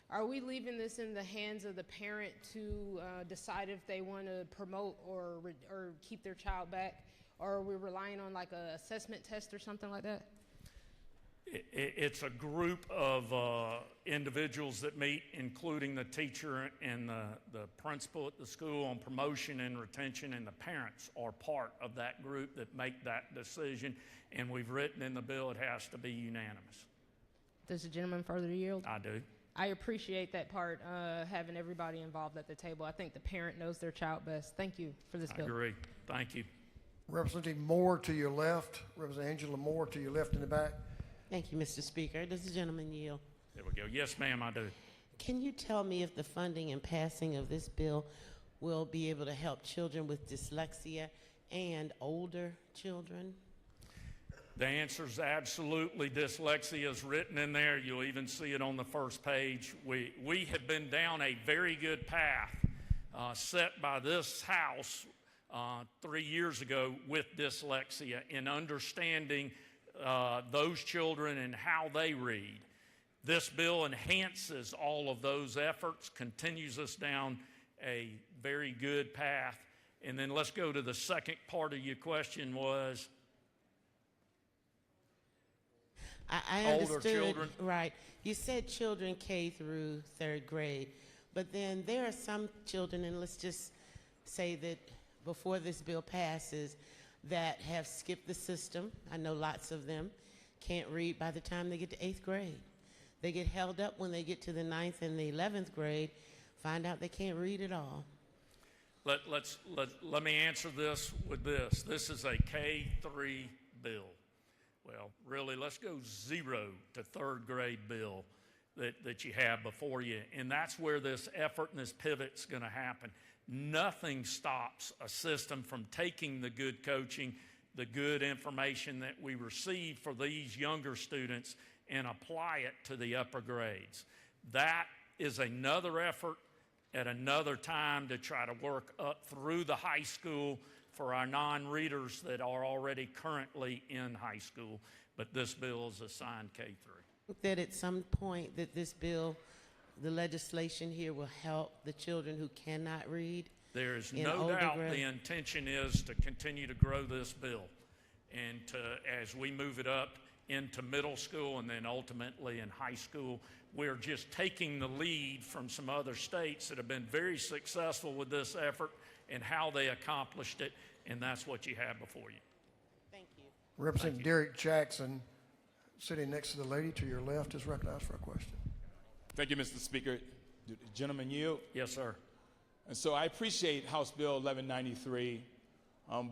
Are we leaving this in the hands of the parent to decide if they want to promote or keep their child back? Or are we relying on like an assessment test or something like that? It's a group of individuals that meet, including the teacher and the principal at the school on promotion and retention, and the parents are part of that group that make that decision. And we've written in the bill it has to be unanimous. Does the gentleman further yield? I do. I appreciate that part, having everybody involved at the table. I think the parent knows their child best. Thank you for this bill. I agree. Thank you. Representative Moore to your left. Representative Angela Moore to your left in the back. Thank you, Mr. Speaker. Does the gentleman yield? There we go. Yes, ma'am, I do. Can you tell me if the funding and passing of this bill will be able to help children with dyslexia and older children? The answer is absolutely. Dyslexia is written in there. You'll even see it on the first page. We have been down a very good path set by this House 3 years ago with dyslexia in understanding those children and how they read. This bill enhances all of those efforts, continues us down a very good path. And then let's go to the second part of your question was... I understood, older children. Right. You said children K through 3rd grade, but then there are some children, and let's just say that before this bill passes, that have skipped the system. I know lots of them can't read by the time they get to 8th grade. They get held up when they get to the 9th and the 11th grade, find out they can't read at all. Let me answer this with this. This is a K-3 bill. Well, really, let's go 0 to 3rd grade bill that you have before you. And that's where this effort and this pivot's going to happen. Nothing stops a system from taking the good coaching, the good information that we receive for these younger students and apply it to the upper grades. That is another effort at another time to try to work up through the high school for our non-readers that are already currently in high school, but this bill is assigned K-3. That at some point that this bill, the legislation here will help the children who cannot read? There is no doubt the intention is to continue to grow this bill and to, as we move it up into middle school and then ultimately in high school. We're just taking the lead from some other states that have been very successful with this effort and how they accomplished it, and that's what you have before you. Thank you. Representative Derek Jackson, sitting next to the lady to your left, is recognized for a question. Thank you, Mr. Speaker. Do the gentleman yield? Yes, sir. And so I appreciate House Bill 1193,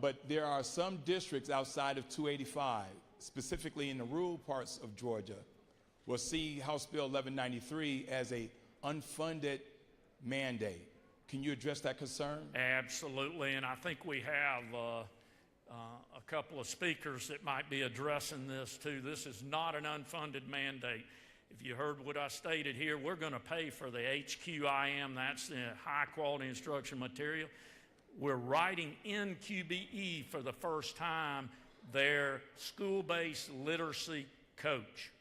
but there are some districts outside of 285, specifically in the rural parts of Georgia, will see House Bill 1193 as a unfunded mandate. Can you address that concern? Absolutely, and I think we have a couple of speakers that might be addressing this too. This is not an unfunded mandate. If you heard what I stated here, we're going to pay for the HQIM, that's the high quality instruction material. We're writing in QBE for the first time their school-based literacy coach.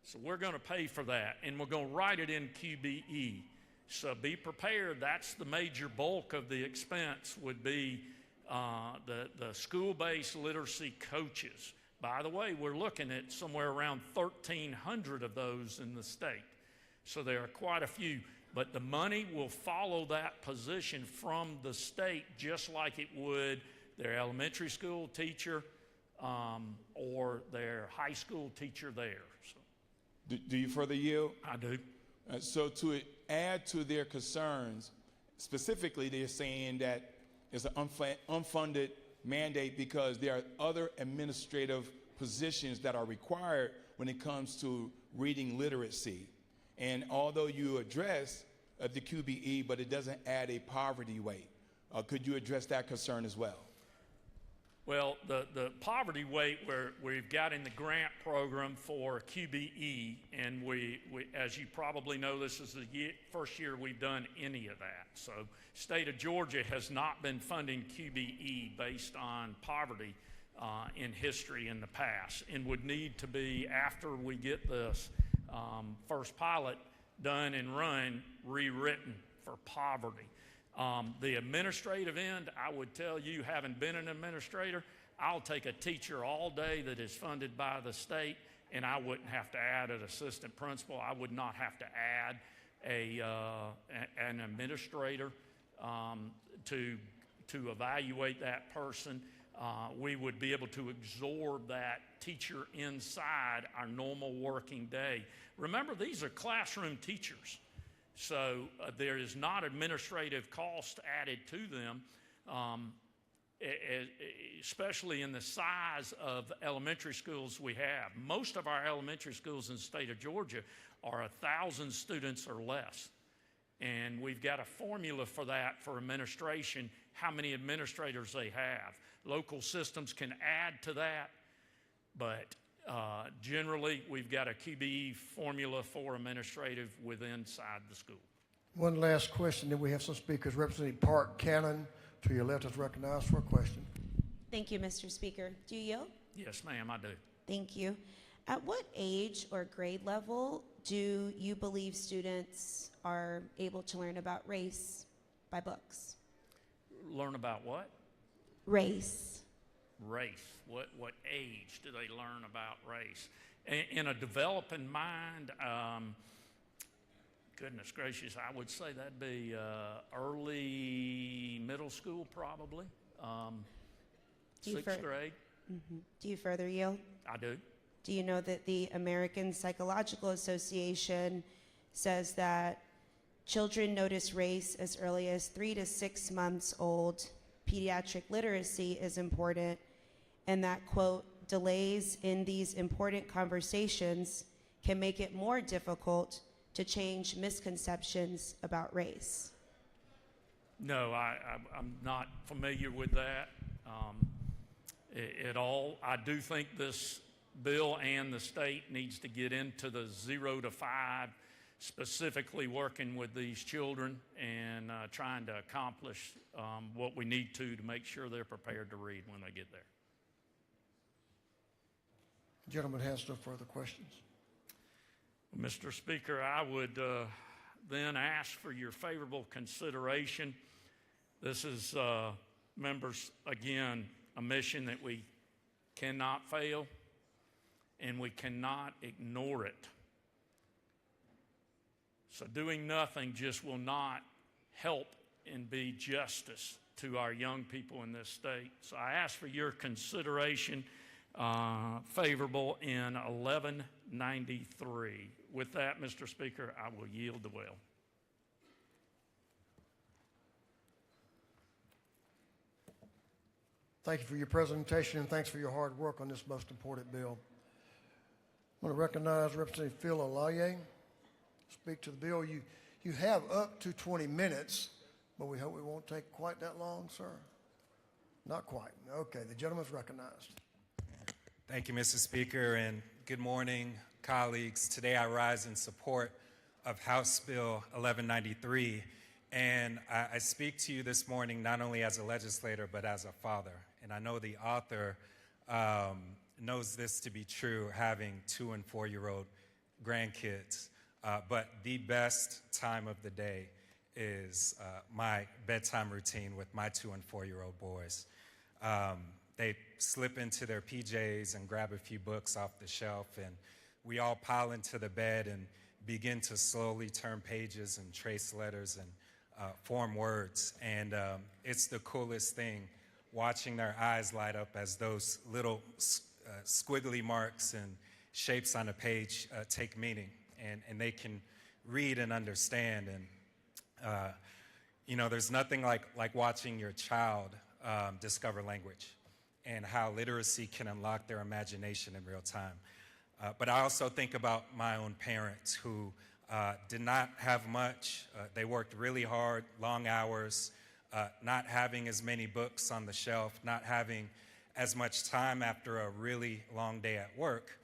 So we're going to pay for that, and we're going to write it in QBE. So be prepared. That's the major bulk of the expense would be the school-based literacy coaches. By the way, we're looking at somewhere around 1,300 of those in the state. So there are quite a few. But the money will follow that position from the state just like it would their elementary school teacher or their high school teacher there. So. Do you further yield? I do. So to add to their concerns, specifically they're saying that it's an unfunded mandate because there are other administrative positions that are required when it comes to reading literacy. And although you address the QBE, but it doesn't add a poverty weight. Could you address that concern as well? Well, the poverty weight we've got in the grant program for QBE, and we as you probably know, this is the first year we've done any of that. So state of Georgia has not been funding QBE based on poverty in history in the past, and would need to be after we get this first pilot done and run, rewritten for poverty. The administrative end, I would tell you, having been an administrator, I'll take a teacher all day that is funded by the state, and I wouldn't have to add an assistant principal. I would not have to add an administrator to evaluate that person. We would be able to absorb that teacher inside our normal working day. Remember, these are classroom teachers. So there is not administrative cost added to them, especially in the size of elementary schools we have. Most of our elementary schools in the state of Georgia are 1,000 students or less. And we've got a formula for that for administration, how many administrators they have. Local systems can add to that, but generally, we've got a QBE formula for administrative inside the school. One last question, then we have some speakers. Representative Park Cannon, to your left, is recognized for a question. Thank you, Mr. Speaker. Do you yield? Yes, ma'am, I do. Thank you. At what age or grade level do you believe students are able to learn about race by books? Learn about what? Race. Race. What age do they learn about race? In a developing mind, goodness gracious, I would say that'd be early middle school probably, sixth grade. Mm-hmm. Do you further yield? I do. Do you know that the American Psychological Association says that children notice race as early as 3 to 6 months old? Pediatric literacy is important, and that, quote, delays in these important conversations can make it more difficult to change misconceptions about race. No, I'm not familiar with that at all. I do think this bill and the state needs to get into the 0 to 5, specifically working with these children and trying to accomplish what we need to make sure they're prepared to read when they get there. The gentleman has no further questions. Mr. Speaker, I would then ask for your favorable consideration. This is, members, again, a mission that we cannot fail. and we cannot ignore it. So doing nothing just will not help and be justice to our young people in this state. So I ask for your consideration favorable in 1193. With that, Mr. Speaker, I will yield the well. Thank you for your presentation, and thanks for your hard work on this most important bill. I want to recognize Representative Phil Alaye. Speak to the bill. You have up to 20 minutes, but we hope it won't take quite that long, sir. Not quite. Okay, the gentleman's recognized. Thank you, Mr. Speaker, and good morning, colleagues. Today I rise in support of House Bill 1193, and I speak to you this morning not only as a legislator, but as a father. And I know the author knows this to be true, having 2- and 4-year-old grandkids. But the best time of the day is my bedtime routine with my 2- and 4-year-old boys. They slip into their PJs and grab a few books off the shelf, and we all pile into the bed and begin to slowly turn pages and trace letters and form words. And it's the coolest thing, watching their eyes light up as those little squiggly marks and shapes on a page take meaning, and they can read and understand. And there's nothing like watching your child discover language and how literacy can unlock their imagination in real time. But I also think about my own parents who did not have much. They worked really hard, long hours, not having as many books on the shelf, not having as much time after a really long day at work.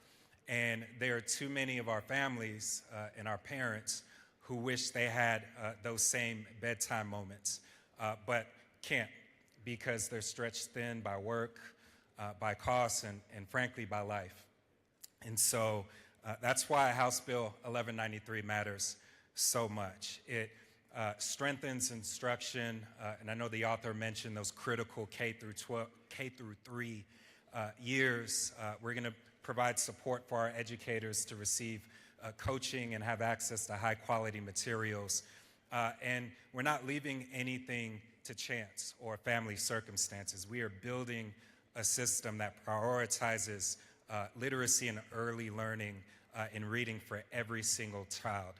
And there are too many of our families and our parents who wish they had those same bedtime moments, but can't, because they're stretched thin by work, by costs, and frankly, by life. And so that's why House Bill 1193 matters so much. It strengthens instruction, and I know the author mentioned those critical K through 3 years. We're going to provide support for our educators to receive coaching and have access to high quality materials. And we're not leaving anything to chance or family circumstances. We are building a system that prioritizes literacy and early learning in reading for every single child.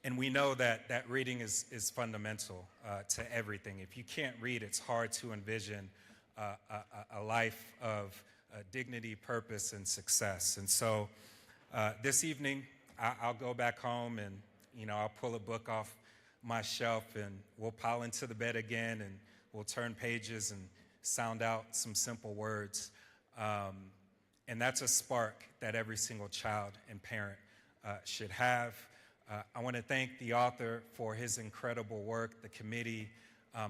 And we know that reading is fundamental to everything. If you can't read, it's hard to envision a life of dignity, purpose, and success. And so this evening, I'll go back home and I'll pull a book off my shelf, and we'll pile into the bed again, and we'll turn pages and sound out some simple words. And that's a spark that every single child and parent should have. I want to thank the author for his incredible work, the committee,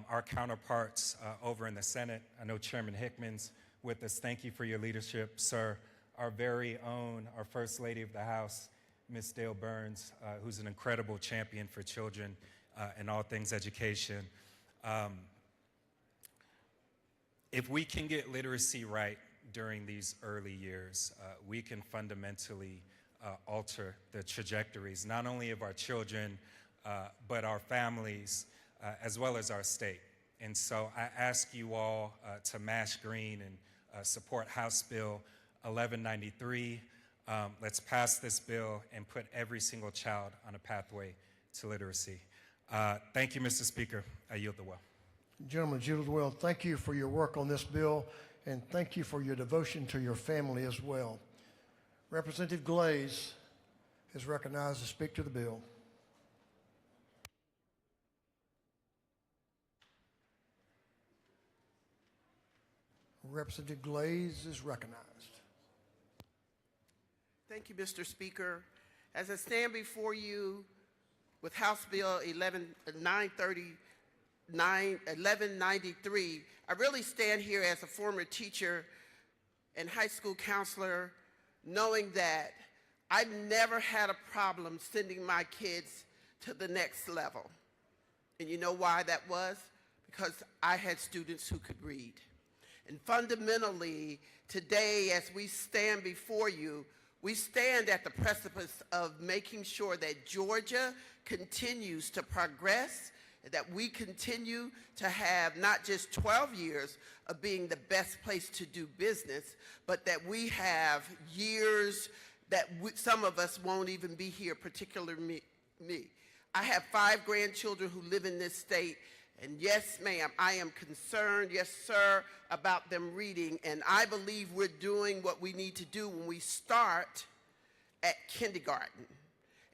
our counterparts over in the Senate. I know Chairman Hickman's with us. Thank you for your leadership, sir. Our very own, our First Lady of the House, Ms. Dale Burns, who's an incredible champion for children and all things education. If we can get literacy right during these early years, we can fundamentally alter the trajectories, not only of our children, but our families, as well as our state. And so I ask you all to mash green and support House Bill 1193. Let's pass this bill and put every single child on a pathway to literacy. Thank you, Mr. Speaker. I yield the well. Gentlemen, yield the well. Thank you for your work on this bill, and thank you for your devotion to your family as well. Representative Glaze is recognized to speak to the bill. Representative Glaze is recognized. Thank you, Mr. Speaker. As I stand before you with House Bill 1193, I really stand here as a former teacher and high school counselor, knowing that I never had a problem sending my kids to the next level. And you know why that was? Because I had students who could read. And fundamentally, today, as we stand before you, we stand at the precipice of making sure that Georgia continues to progress, that we continue to have not just 12 years of being the best place to do business, but that we have years that some of us won't even be here, particularly me. I have 5 grandchildren who live in this state, and yes, ma'am, I am concerned, yes, sir, about them reading, and I believe we're doing what we need to do when we start at kindergarten.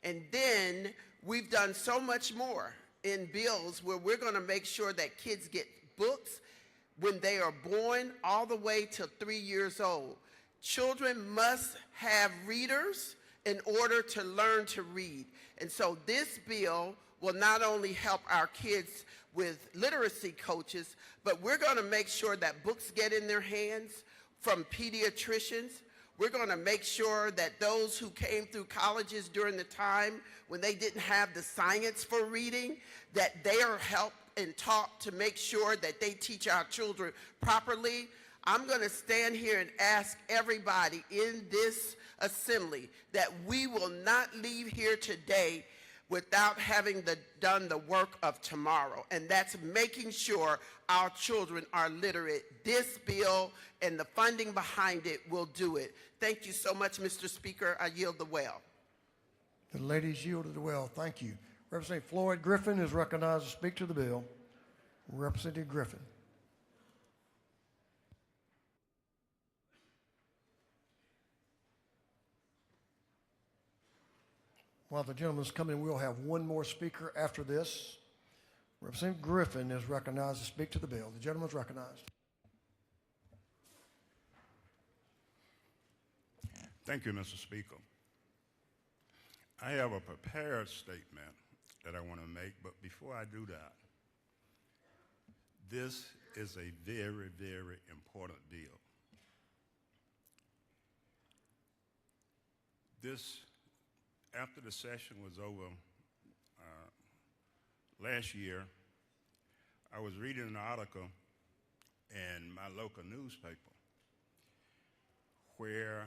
And then we've done so much more in bills where we're going to make sure that kids get books when they are born all the way till 3 years old. Children must have readers in order to learn to read. And so this bill will not only help our kids with literacy coaches, but we're going to make sure that books get in their hands from pediatricians. We're going to make sure that those who came through colleges during the time when they didn't have the science for reading, that they are helped and taught to make sure that they teach our children properly. I'm going to stand here and ask everybody in this assembly that we will not leave here today without having done the work of tomorrow, and that's making sure our children are literate. This bill and the funding behind it will do it. Thank you so much, Mr. Speaker. I yield the well. The ladies yielded the well. Thank you. Representative Floyd Griffin is recognized to speak to the bill. Representative Griffin. While the gentleman's coming, we'll have one more speaker after this. Representative Griffin is recognized to speak to the bill. The gentleman is recognized. Thank you, Mr. Speaker. I have a prepared statement that I want to make, but before I do that, this is a very, very important bill. After the session was over last year, I was reading an article in my local newspaper where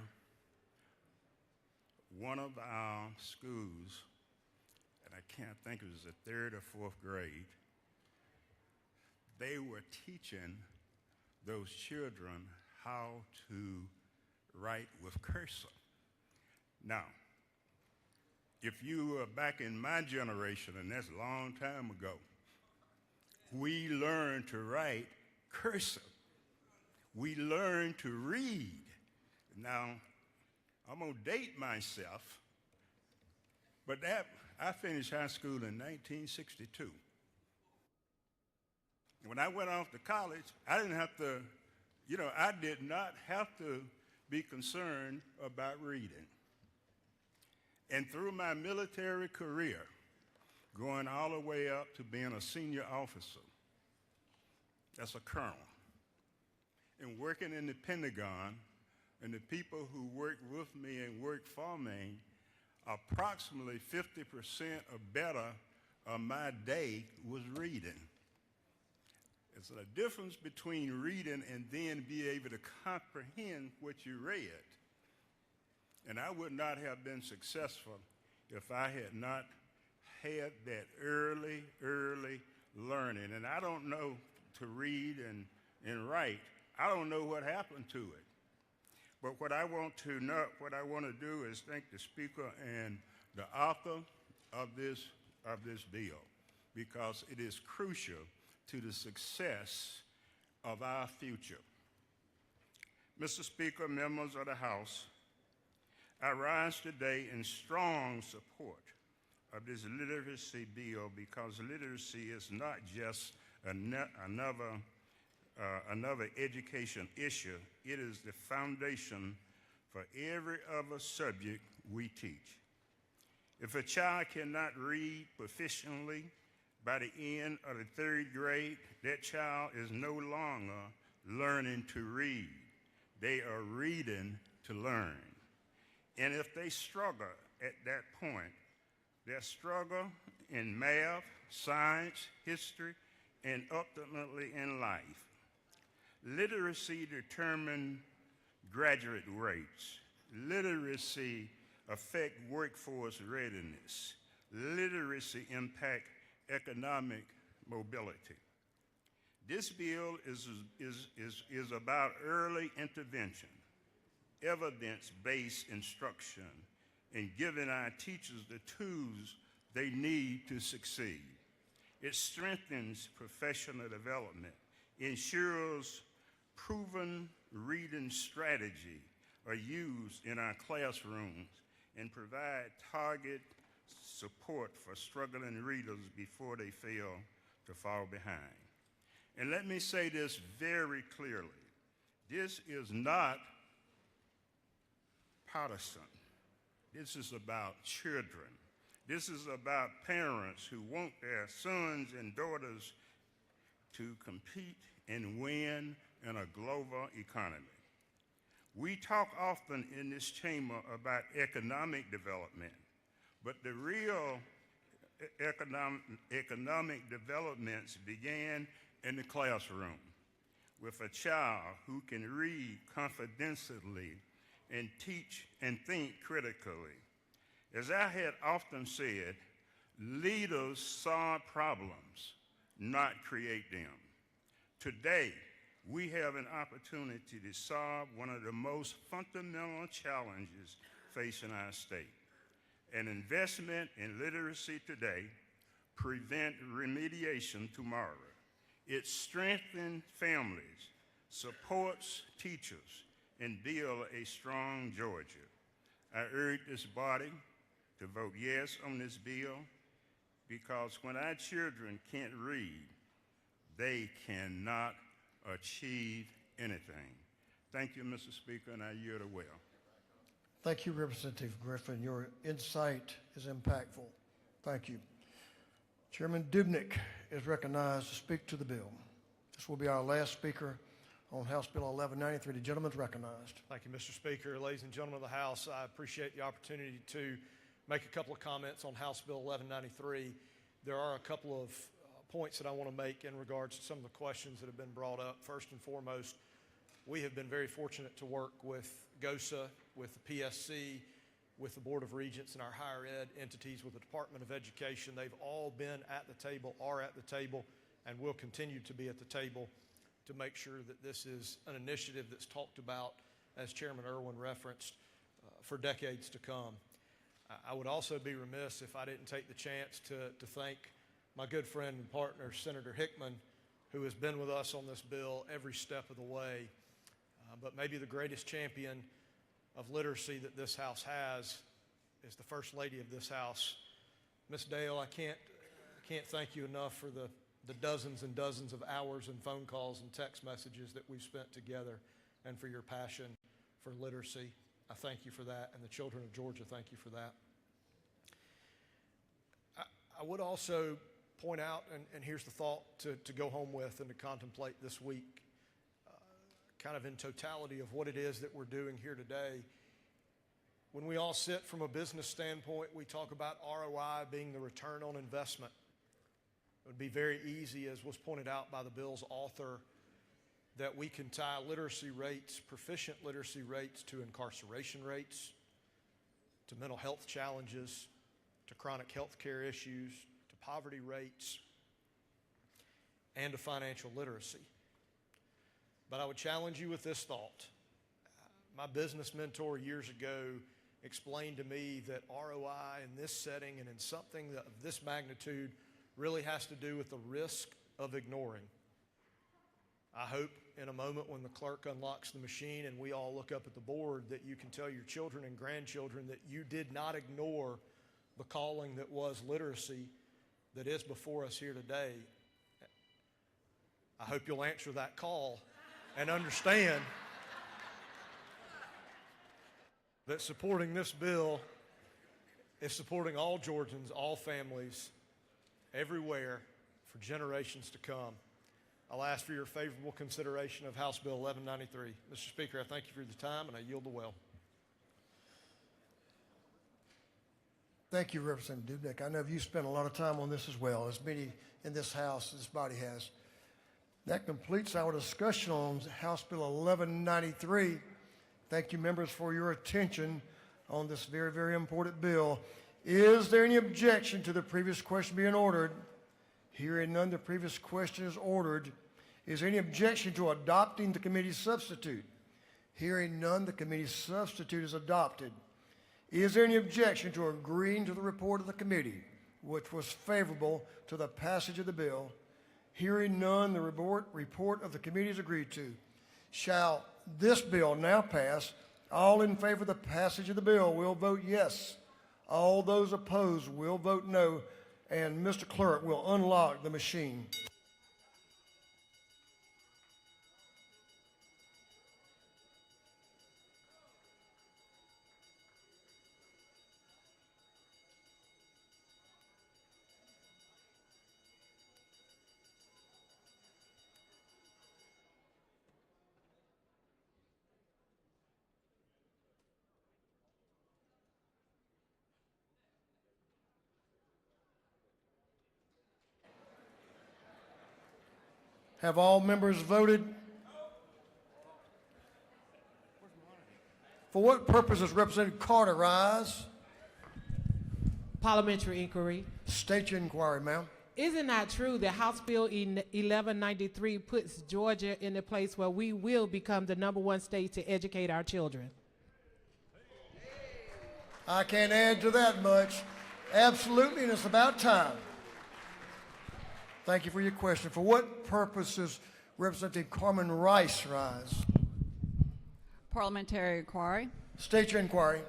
one of our schools, and I can't think, it was the 3rd or 4th grade, they were teaching those children how to write with cursor. Now, if you were back in my generation, and that's a long time ago, we learned to write cursive. We learned to read. Now, I'm going to date myself, but I finished high school in 1962. When I went off to college, I did not have to be concerned about reading. And through my military career, going all the way up to being a senior officer, that's a colonel, and working in the Pentagon, and the people who worked with me and worked for me, approximately 50% or better of my day was reading. It's a difference between reading and then be able to comprehend what you read. And I would not have been successful if I had not had that early learning. And I don't know to read and write. I don't know what happened to it. But what I want to do is thank the speaker and the author of this bill, because it is crucial to the success of our future. Mr. Speaker, members of the House, I rise today in strong support of this literacy bill, because literacy is not just another education issue. It is the foundation for every other subject we teach. If a child cannot read proficiently by the end of the 3rd grade, that child is no longer learning to read. They are reading to learn. And if they struggle at that point, their struggle in math, science, history, and ultimately in life, Literacy determines graduate rates. Literacy affects workforce readiness. Literacy impacts economic mobility. This bill is about early intervention, evidence-based instruction, and giving our teachers the tools they need to succeed. It strengthens professional development, ensures proven reading strategy are used in our classrooms, and provide target support for struggling readers before they fail to fall behind. And let me say this very clearly. This is not partisan. This is about children. This is about parents who want their sons and daughters to compete and win in a global economy. We talk often in this chamber about economic development, but the real economic developments began in the classroom with a child who can read confidently and teach and think critically. As I had often said, leaders solve problems, not create them. Today, we have an opportunity to solve one of the most fundamental challenges facing our state. An investment in literacy today prevents remediation tomorrow. It strengthens families, supports teachers, and builds a strong Georgia. I urge this body to vote yes on this bill because when our children can't read, they cannot achieve anything. Thank you, Mr. Speaker, and I yield the well. Thank you, Representative Griffin. Your insight is impactful. Thank you. Chairman Dubnik is recognized to speak to the bill. This will be our last speaker on House Bill 1193. The gentleman is recognized. Thank you, Mr. Speaker. Ladies and gentlemen of the House, I appreciate the opportunity to make a couple of comments on House Bill 1193. There are a couple of points that I want to make in regards to some of the questions that have been brought up. First and foremost, we have been very fortunate to work with GOSA, with the PSC, with the Board of Regents and our higher ed entities, with the Department of Education. They've all been at the table, are at the table, and will continue to be at the table to make sure that this is an initiative that's talked about, as Chairman Irwin referenced, for decades to come. I would also be remiss if I didn't take the chance to thank my good friend and partner, Senator Hickman, who has been with us on this bill every step of the way. But maybe the greatest champion of literacy that this House has is the First Lady of this House. Ms. Dale, I can't thank you enough for the dozens and dozens of hours and phone calls and text messages that we've spent together, and for your passion for literacy. I thank you for that, and the children of Georgia thank you for that. I would also point out, and here's the thought to go home with and to contemplate this week, kind of in totality of what it is that we're doing here today. When we all sit from a business standpoint, we talk about ROI being the return on investment. It would be very easy, as was pointed out by the bill's author, that we can tie literacy rates, proficient literacy rates, to incarceration rates, to mental health challenges, to chronic health care issues, to poverty rates, and to financial literacy. But I would challenge you with this thought. My business mentor years ago explained to me that ROI in this setting and in something of this magnitude really has to do with the risk of ignoring. I hope in a moment when the clerk unlocks the machine and we all look up at the board that you can tell your children and grandchildren that you did not ignore the calling that was literacy that is before us here today. I hope you'll answer that call and understand that supporting this bill is supporting all Georgians, all families, everywhere for generations to come. I'll ask for your favorable consideration of House Bill 1193. Mr. Speaker, I thank you for the time, and I yield the well. Thank you, Representative Dubnik. I know you spent a lot of time on this as well, as many in this House, this body has. That completes our discussion on House Bill 1193. Thank you, members, for your attention on this very, very important bill. Is there any objection to the previous question being ordered? Hearing none, the previous question is ordered. Is there any objection to adopting the committee's substitute? Hearing none, the committee's substitute is adopted. Is there any objection to agreeing to the report of the committee, which was favorable to the passage of the bill? Hearing none, the report of the committee is agreed to. Shall this bill now pass? All in favor of the passage of the bill will vote yes. All those opposed will vote no. And Mr. Clerk will unlock the machine. Have all members voted? For what purpose does Representative Carter rise? Parliamentary inquiry. State your inquiry, ma'am. Is it not true that House Bill 1193 puts Georgia in a place where we will become the #1 state to educate our children? I can't add to that much. Absolutely, and it's about time. Thank you for your question. For what purpose does Representative Carmen Rice rise? Parliamentary inquiry. State your inquiry.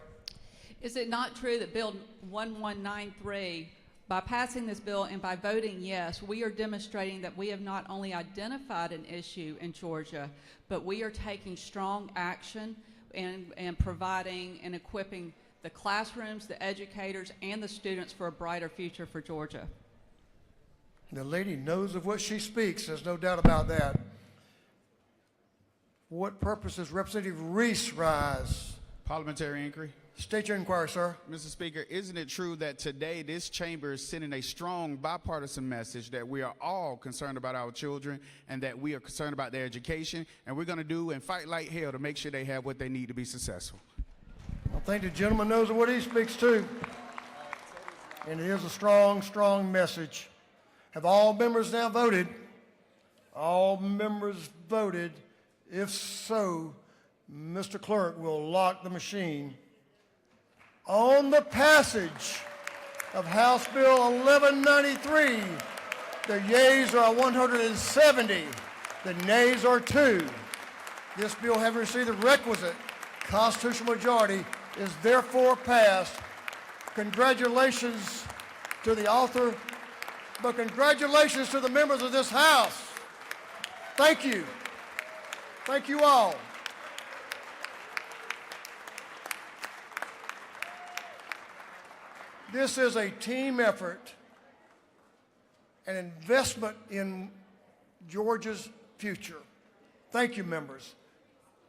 Is it not true that Bill 1193, by passing this bill and by voting yes, we are demonstrating that we have not only identified an issue in Georgia, but we are taking strong action and providing and equipping the classrooms, the educators, and the students for a brighter future for Georgia? The lady knows of what she speaks. There's no doubt about that. For what purpose does Representative Reese rise? Parliamentary inquiry. State your inquiry, sir. Mr. Speaker, isn't it true that today this chamber is sending a strong bipartisan message that we are all concerned about our children and that we are concerned about their education, and we're going to do and fight like hell to make sure they have what they need to be successful? I think the gentleman knows of what he speaks to. And it is a strong, strong message. Have all members now voted? All members voted. If so, Mr. Clerk will lock the machine. On the passage of House Bill 1193, the yeas are 170, the nays are 2. This bill, having received the requisite constitutional majority, is therefore passed. Congratulations to the author, but congratulations to the members of this House. Thank you. Thank you all. This is a team effort, an investment in Georgia's future. Thank you, members.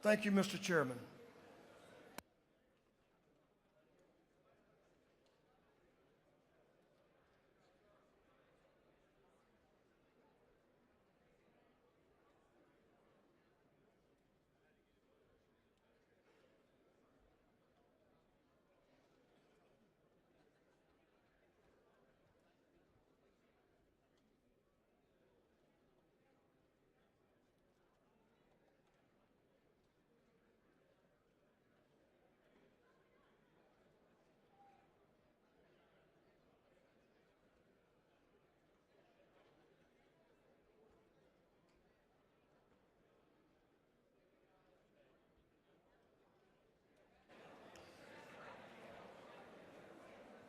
Thank you, Mr. Chairman.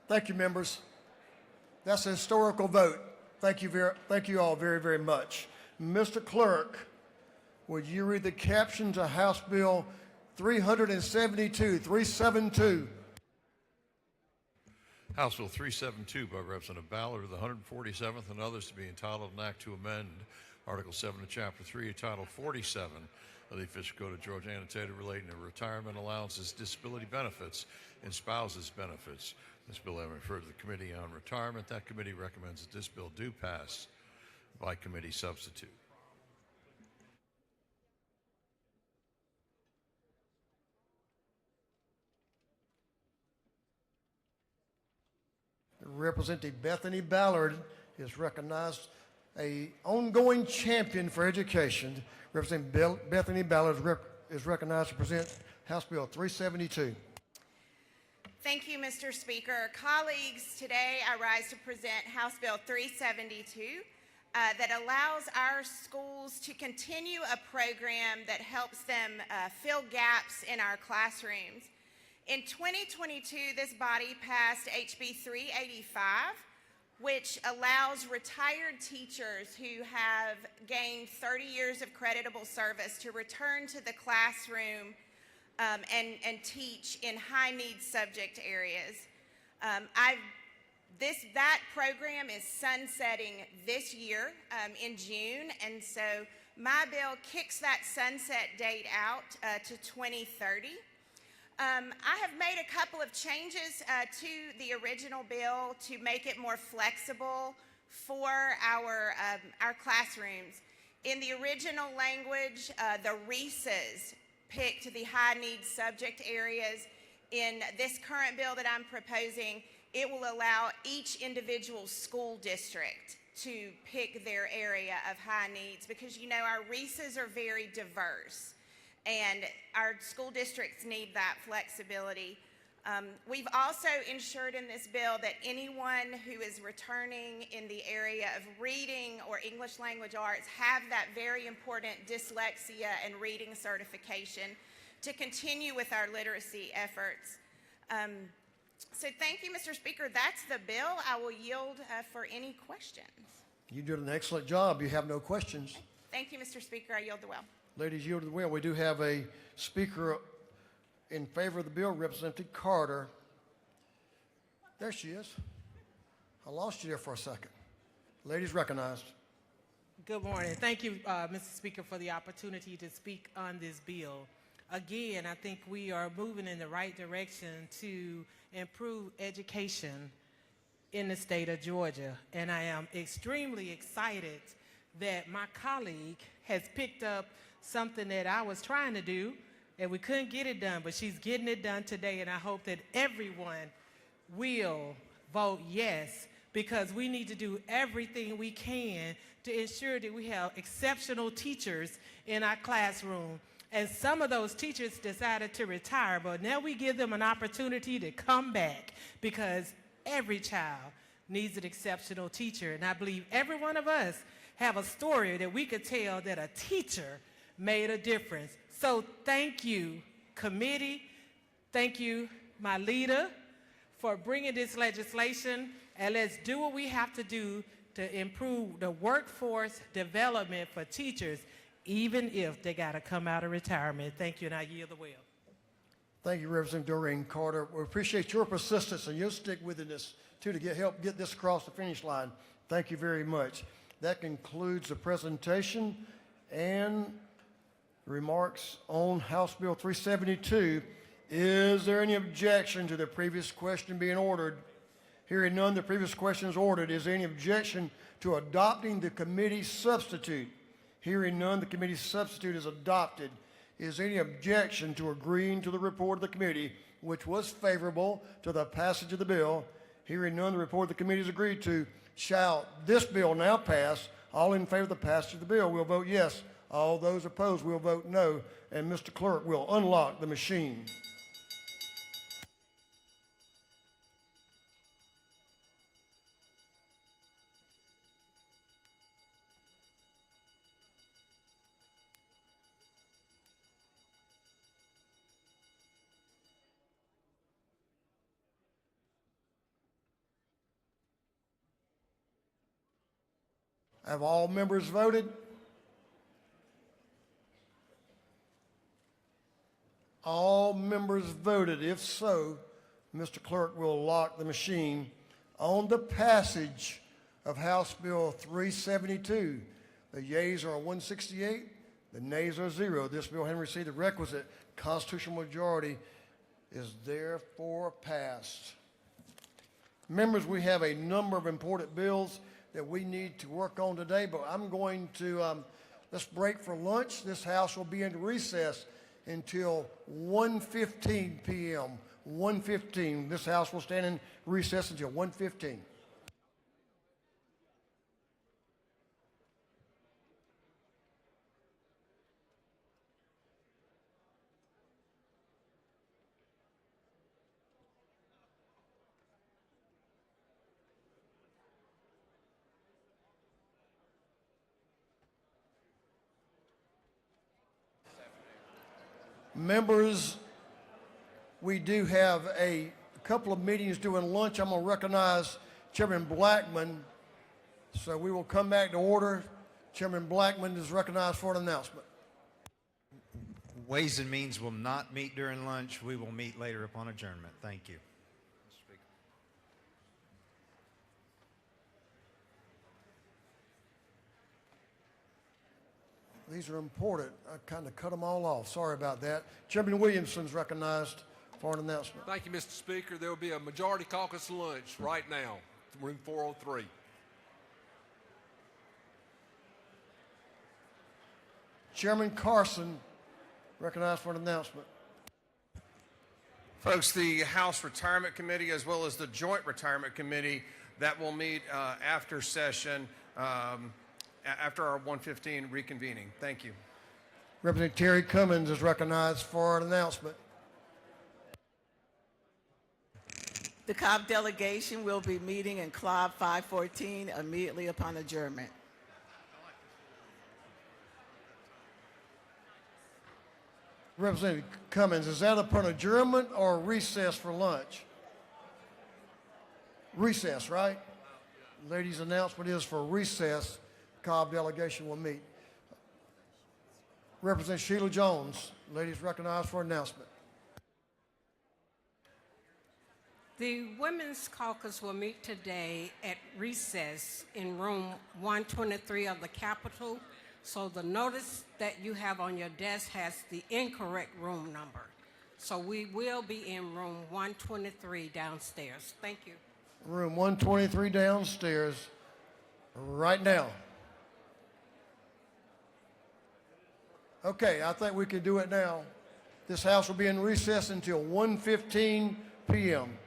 Thank you, members. That's a historical vote. Thank you all very, very much. Mr. Clerk, would you read the caption to House Bill 372? House Bill 372 by Representative Ballard of the 147th and others to be entitled an act to amend Article 7 of Chapter 3, Title 47 of the Official Code of Georgia annotated relating to retirement allowances, disability benefits, and spouses benefits. This bill having referred to the Committee on Retirement. That committee recommends that this bill do pass by committee substitute. Representative Bethany Ballard is recognized, a ongoing champion for education. Representative Bethany Ballard is recognized to present House Bill 372. Thank you, Mr. Speaker. Colleagues, today I rise to present House Bill 372 that allows our schools to continue a program that helps them fill gaps in our classrooms. In 2022, this body passed HB 385, which allows retired teachers who have gained 30 years of creditable service to return to the classroom and teach in high-need subject areas. That program is sunsetting this year in June, and so my bill kicks that sunset date out to 2030. I have made a couple of changes to the original bill to make it more flexible for our classrooms. In the original language, the RESAs picked the high-need subject areas. In this current bill that I'm proposing, it will allow each individual school district to pick their area of high needs because, you know, our RESAs are very diverse and our school districts need that flexibility. We've also ensured in this bill that anyone who is returning in the area of reading or English language arts have that very important dyslexia and reading certification to continue with our literacy efforts. So thank you, Mr. Speaker. That's the bill. I will yield for any questions. You did an excellent job. You have no questions. Thank you, Mr. Speaker. I yield the will. Ladies, yield the will. We do have a speaker in favor of the bill, Representative Carter. There she is. I lost you there for a second. Ladies recognized. Good morning. Thank you, Mr. Speaker, for the opportunity to speak on this bill. Again, I think we are moving in the right direction to improve education in the state of Georgia. And I am extremely excited that my colleague has picked up something that I was trying to do and we couldn't get it done, but she's getting it done today, and I hope that everyone will vote yes, because we need to do everything we can to ensure that we have exceptional teachers in our classroom. And some of those teachers decided to retire, but now we give them an opportunity to come back because every child needs an exceptional teacher. And I believe every one of us have a story that we could tell that a teacher made a difference. So thank you, committee. Thank you, my leader, for bringing this legislation. And let's do what we have to do to improve the workforce development for teachers, even if they got to come out of retirement. Thank you, and I yield the will. Thank you, Representative Doreen Carter. We appreciate your persistence and your stick-withiness, too, to help get this across the finish line. Thank you very much. That concludes the presentation and remarks on House Bill 372. Is there any objection to the previous question being ordered? Hearing none, the previous question is ordered. Is there any objection to adopting the committee substitute? Hearing none, the committee substitute is adopted. Is there any objection to agreeing to the report of the committee, which was favorable to the passage of the bill? Hearing none, the report of the committee is agreed to. Shall this bill now pass? All in favor of the passage of the bill will vote yes. All those opposed will vote no. And Mr. Clerk will unlock the machine. Have all members voted? All members voted. If so, Mr. Clerk will lock the machine on the passage of House Bill 372. The yeas are 168, the nays are 0. This bill having received the requisite constitutional majority is therefore passed. Members, we have a number of important bills that we need to work on today, but I'm going to, let's break for lunch. This House will be in recess until 1:15 p.m. 1:15. This House will stand in recess until 1:15. Members, we do have a couple of meetings during lunch. I'm going to recognize Chairman Blackman. So we will come back to order. Chairman Blackman is recognized for an announcement. Ways and Means will not meet during lunch. We will meet later upon adjournment. Thank you. These are important. I kind of cut them all off. Sorry about that. Chairman Williamson's recognized for an announcement. Thank you, Mr. Speaker. There will be a majority caucus lunch right now, room 403. Chairman Carson recognized for an announcement. Folks, the House Retirement Committee as well as the Joint Retirement Committee that will meet after session after our 1:15 reconvening. Thank you. Representative Terry Cummins is recognized for an announcement. The Cobb delegation will be meeting in Club 514 immediately upon adjournment. Representative Cummins, is that upon adjournment or recess for lunch? Recess, right? Ladies' announcement is for recess. Cobb delegation will meet. Representative Sheila Jones, ladies recognized for announcement. The Women's Caucus will meet today at recess in room 123 of the Capitol. So the notice that you have on your desk has the incorrect room number. So we will be in room 123 downstairs. Thank you. Room 123 downstairs right now. Okay, I think we can do it now. This House will be in recess until 1:15 p.m.